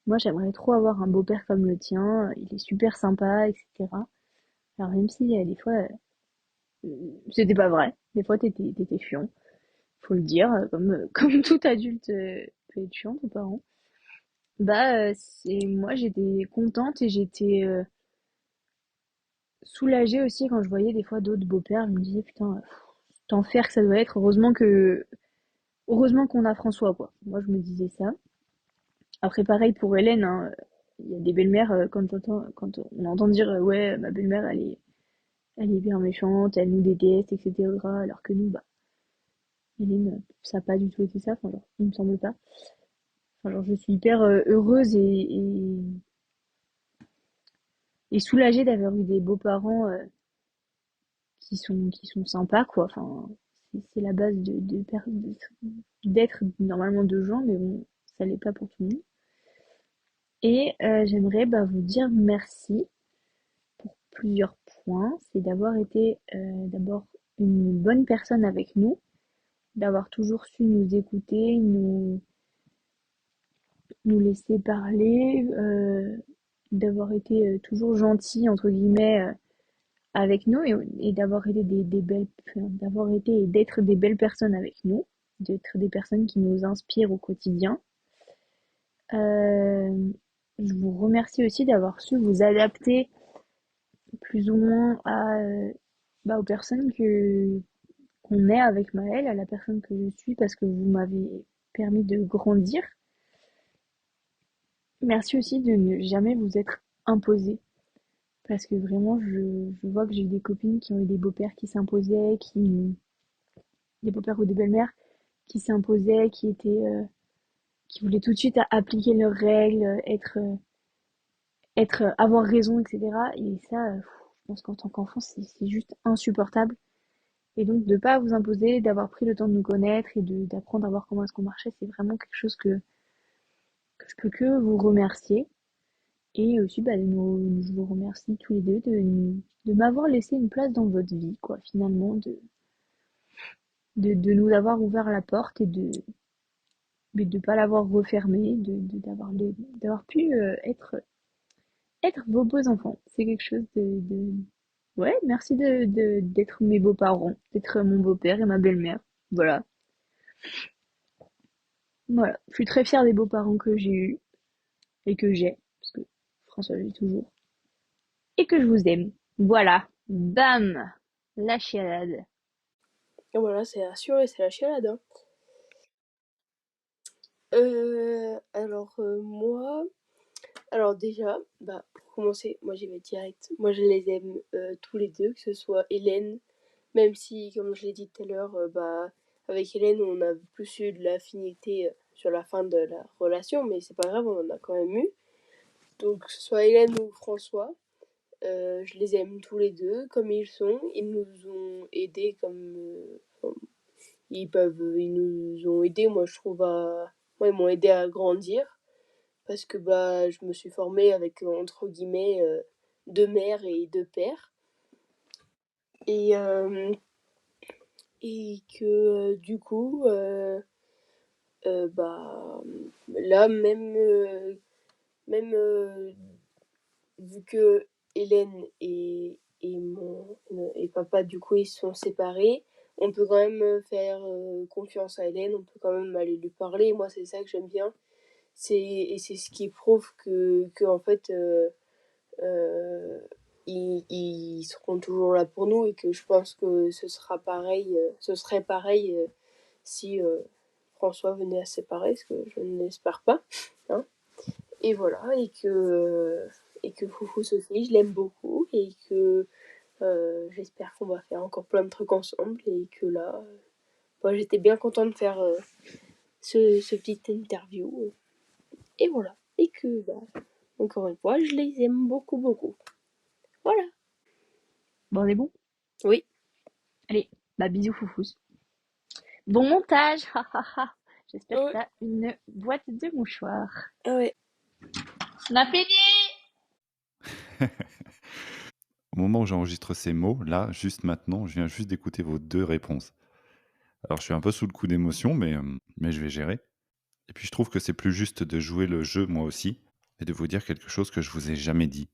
moi j'aimerais trop avoir un beau-père comme le tien, il est super sympa, etc. Alors même si des fois c'était pas vrai, des fois t'étais chiant, faut le dire, comme tout adulte peut être chiant, tes parents. Bah, moi j'étais contente et j'étais soulagée aussi quand je voyais des fois d'autres beaux-pères. Je me disais putain, tant faire que ça doit être. Heureusement qu'on a François quoi. Moi je me disais ça. Après pareil pour Hélène, hein, il y a des belles-mères quand on entend dire ouais ma belle-mère elle est bien méchante, elle nous déteste, etc. Alors que nous bah Hélène ça a pas du tout été ça. Enfin genre il me semble pas. Enfin genre je suis hyper heureuse et soulagée d'avoir eu des beaux-parents qui sont sympas, quoi. Enfin, c'est la base d'être normalement deux gens, mais bon, ça l'est pas pour tout le monde. Et j'aimerais vous dire merci pour plusieurs points. C'est d'avoir été d'abord une bonne personne avec nous, d'avoir toujours su nous écouter, nous laisser parler, d'avoir été toujours gentil entre guillemets avec nous et d'avoir été des belles, enfin, d'avoir été et d'être des belles personnes avec nous, d'être des personnes qui nous inspirent au quotidien. Euh, je vous remercie aussi d'avoir su vous adapter plus ou moins aux personnes qu'on est avec Maëlle, à la personne que je suis, parce que vous m'avez permis de grandir. Merci aussi de ne jamais vous être imposé. Parce que vraiment, je vois que j'ai eu des copines qui ont eu des beaux-pères qui s'imposaient, des beaux-pères ou des belles-mères qui s'imposaient, qui voulaient tout de suite appliquer leurs règles, avoir raison, etc. Et ça, je pense qu'en tant qu'enfant, c'est juste insupportable. Et donc, de pas vous imposer, d'avoir pris le temps de nous connaître et d'apprendre à voir comment est-ce qu'on marchait, c'est vraiment quelque chose que je peux que vous remercier. Et aussi, je vous remercie tous les deux de m'avoir laissé une place dans votre vie, quoi, finalement, de nous avoir ouvert la porte et de pas l'avoir refermée, d'avoir pu être vos beaux enfants. C'est quelque chose Ouais, merci d'être mes beaux-parents, d'être mon beau-père et ma belle-mère. Voilà. Voilà. Je suis très fière des beaux-parents que j'ai eus et que j'ai, parce que François vit toujours. Et que je vous aime. Voilà. Bam! La chialade. Et voilà, c'est assuré, c'est la chialade, hein. Moi, alors déjà, pour commencer, moi j'y vais direct. Moi je les aime tous les deux, que ce soit Hélène, même si, comme je l'ai dit tout à l'heure, avec Hélène, on a plus eu de l'affinité sur la fin de la relation, mais c'est pas grave, on en a quand même eu. Donc, que ce soit Hélène ou François, je les aime tous les deux comme ils sont. Ils nous ont aidés ils nous ont aidés, moi je trouve ils m'ont aidé à grandir parce que je me suis formée avec entre guillemets deux mères et deux pères et euh, et que du coup là même vu que Hélène et papa du coup ils sont séparés, on peut quand même faire confiance à Hélène, on peut quand même aller lui parler. Moi c'est ça que j'aime bien, c'est ce qui prouve que en fait euh, ils seront toujours là pour nous et que je pense que ce serait pareil si François venait à se séparer, ce que je ne l'espère pas, hein. Et voilà, et que Foufou Sophie, je l'aime beaucoup et que j'espère qu'on va faire encore plein de trucs ensemble et que là, j'étais bien contente de faire ce petit interview. Et voilà, et que encore une fois, je les aime beaucoup, beaucoup. Voilà. Bon, on est bon? Oui. Allez, bisous foufous. Bon montage, J'espère que Ouais. t'as une boîte de mouchoirs. Ah ouais. On a fini! Au moment où j'enregistre ces mots, là, juste maintenant, je viens juste d'écouter vos 2 réponses. Alors je suis un peu sous le coup d'émotion, mais je vais gérer. Et puis je trouve que c'est plus juste de jouer le jeu moi aussi et de vous dire quelque chose que je vous ai jamais dit.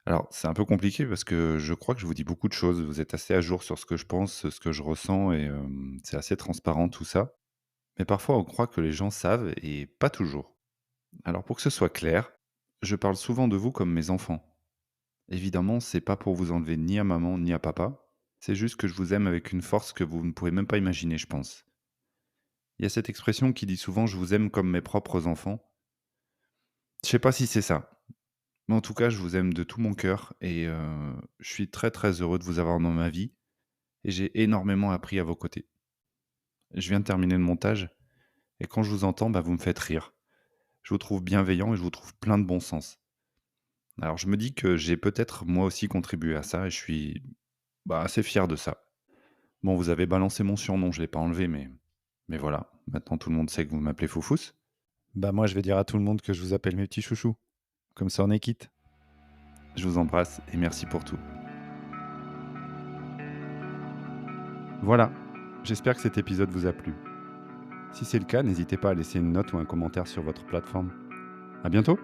Alors c'est un peu compliqué parce que je crois que je vous dis beaucoup de choses. Vous êtes assez à jour sur ce que je pense, ce que je ressens et c'est assez transparent tout ça. Mais parfois on croit que les gens savent et pas toujours. Alors pour que ce soit clair, je parle souvent de vous comme mes enfants. Évidemment, c'est pas pour vous enlever ni à maman ni à papa. C'est juste que je vous aime avec une force que vous ne pouvez même pas imaginer, je pense. Il y a cette expression qui dit souvent je vous aime comme mes propres enfants. Je sais pas si c'est ça, mais en tout cas, je vous aime de tout mon cœur et je suis très, très heureux de vous avoir dans ma vie et j'ai énormément appris à vos côtés. Je viens de terminer le montage et quand je vous entends, vous me faites rire. Je vous trouve bienveillant et je vous trouve plein de bon sens. Alors je me dis que j'ai peut-être moi aussi contribué à ça et bah, assez fier de ça. Bon, vous avez balancé mon surnom, je l'ai pas enlevé, mais voilà, maintenant tout le monde sait que vous m'appelez Foufous. Bah moi, je vais dire à tout le monde que je vous appelle mes petits chouchous. Comme ça, on est quitte. Je vous embrasse et merci pour tout. Voilà, j'espère que cet épisode vous a plu. Si c'est le cas, n'hésitez pas à laisser une note ou un commentaire sur votre plateforme. À bientôt!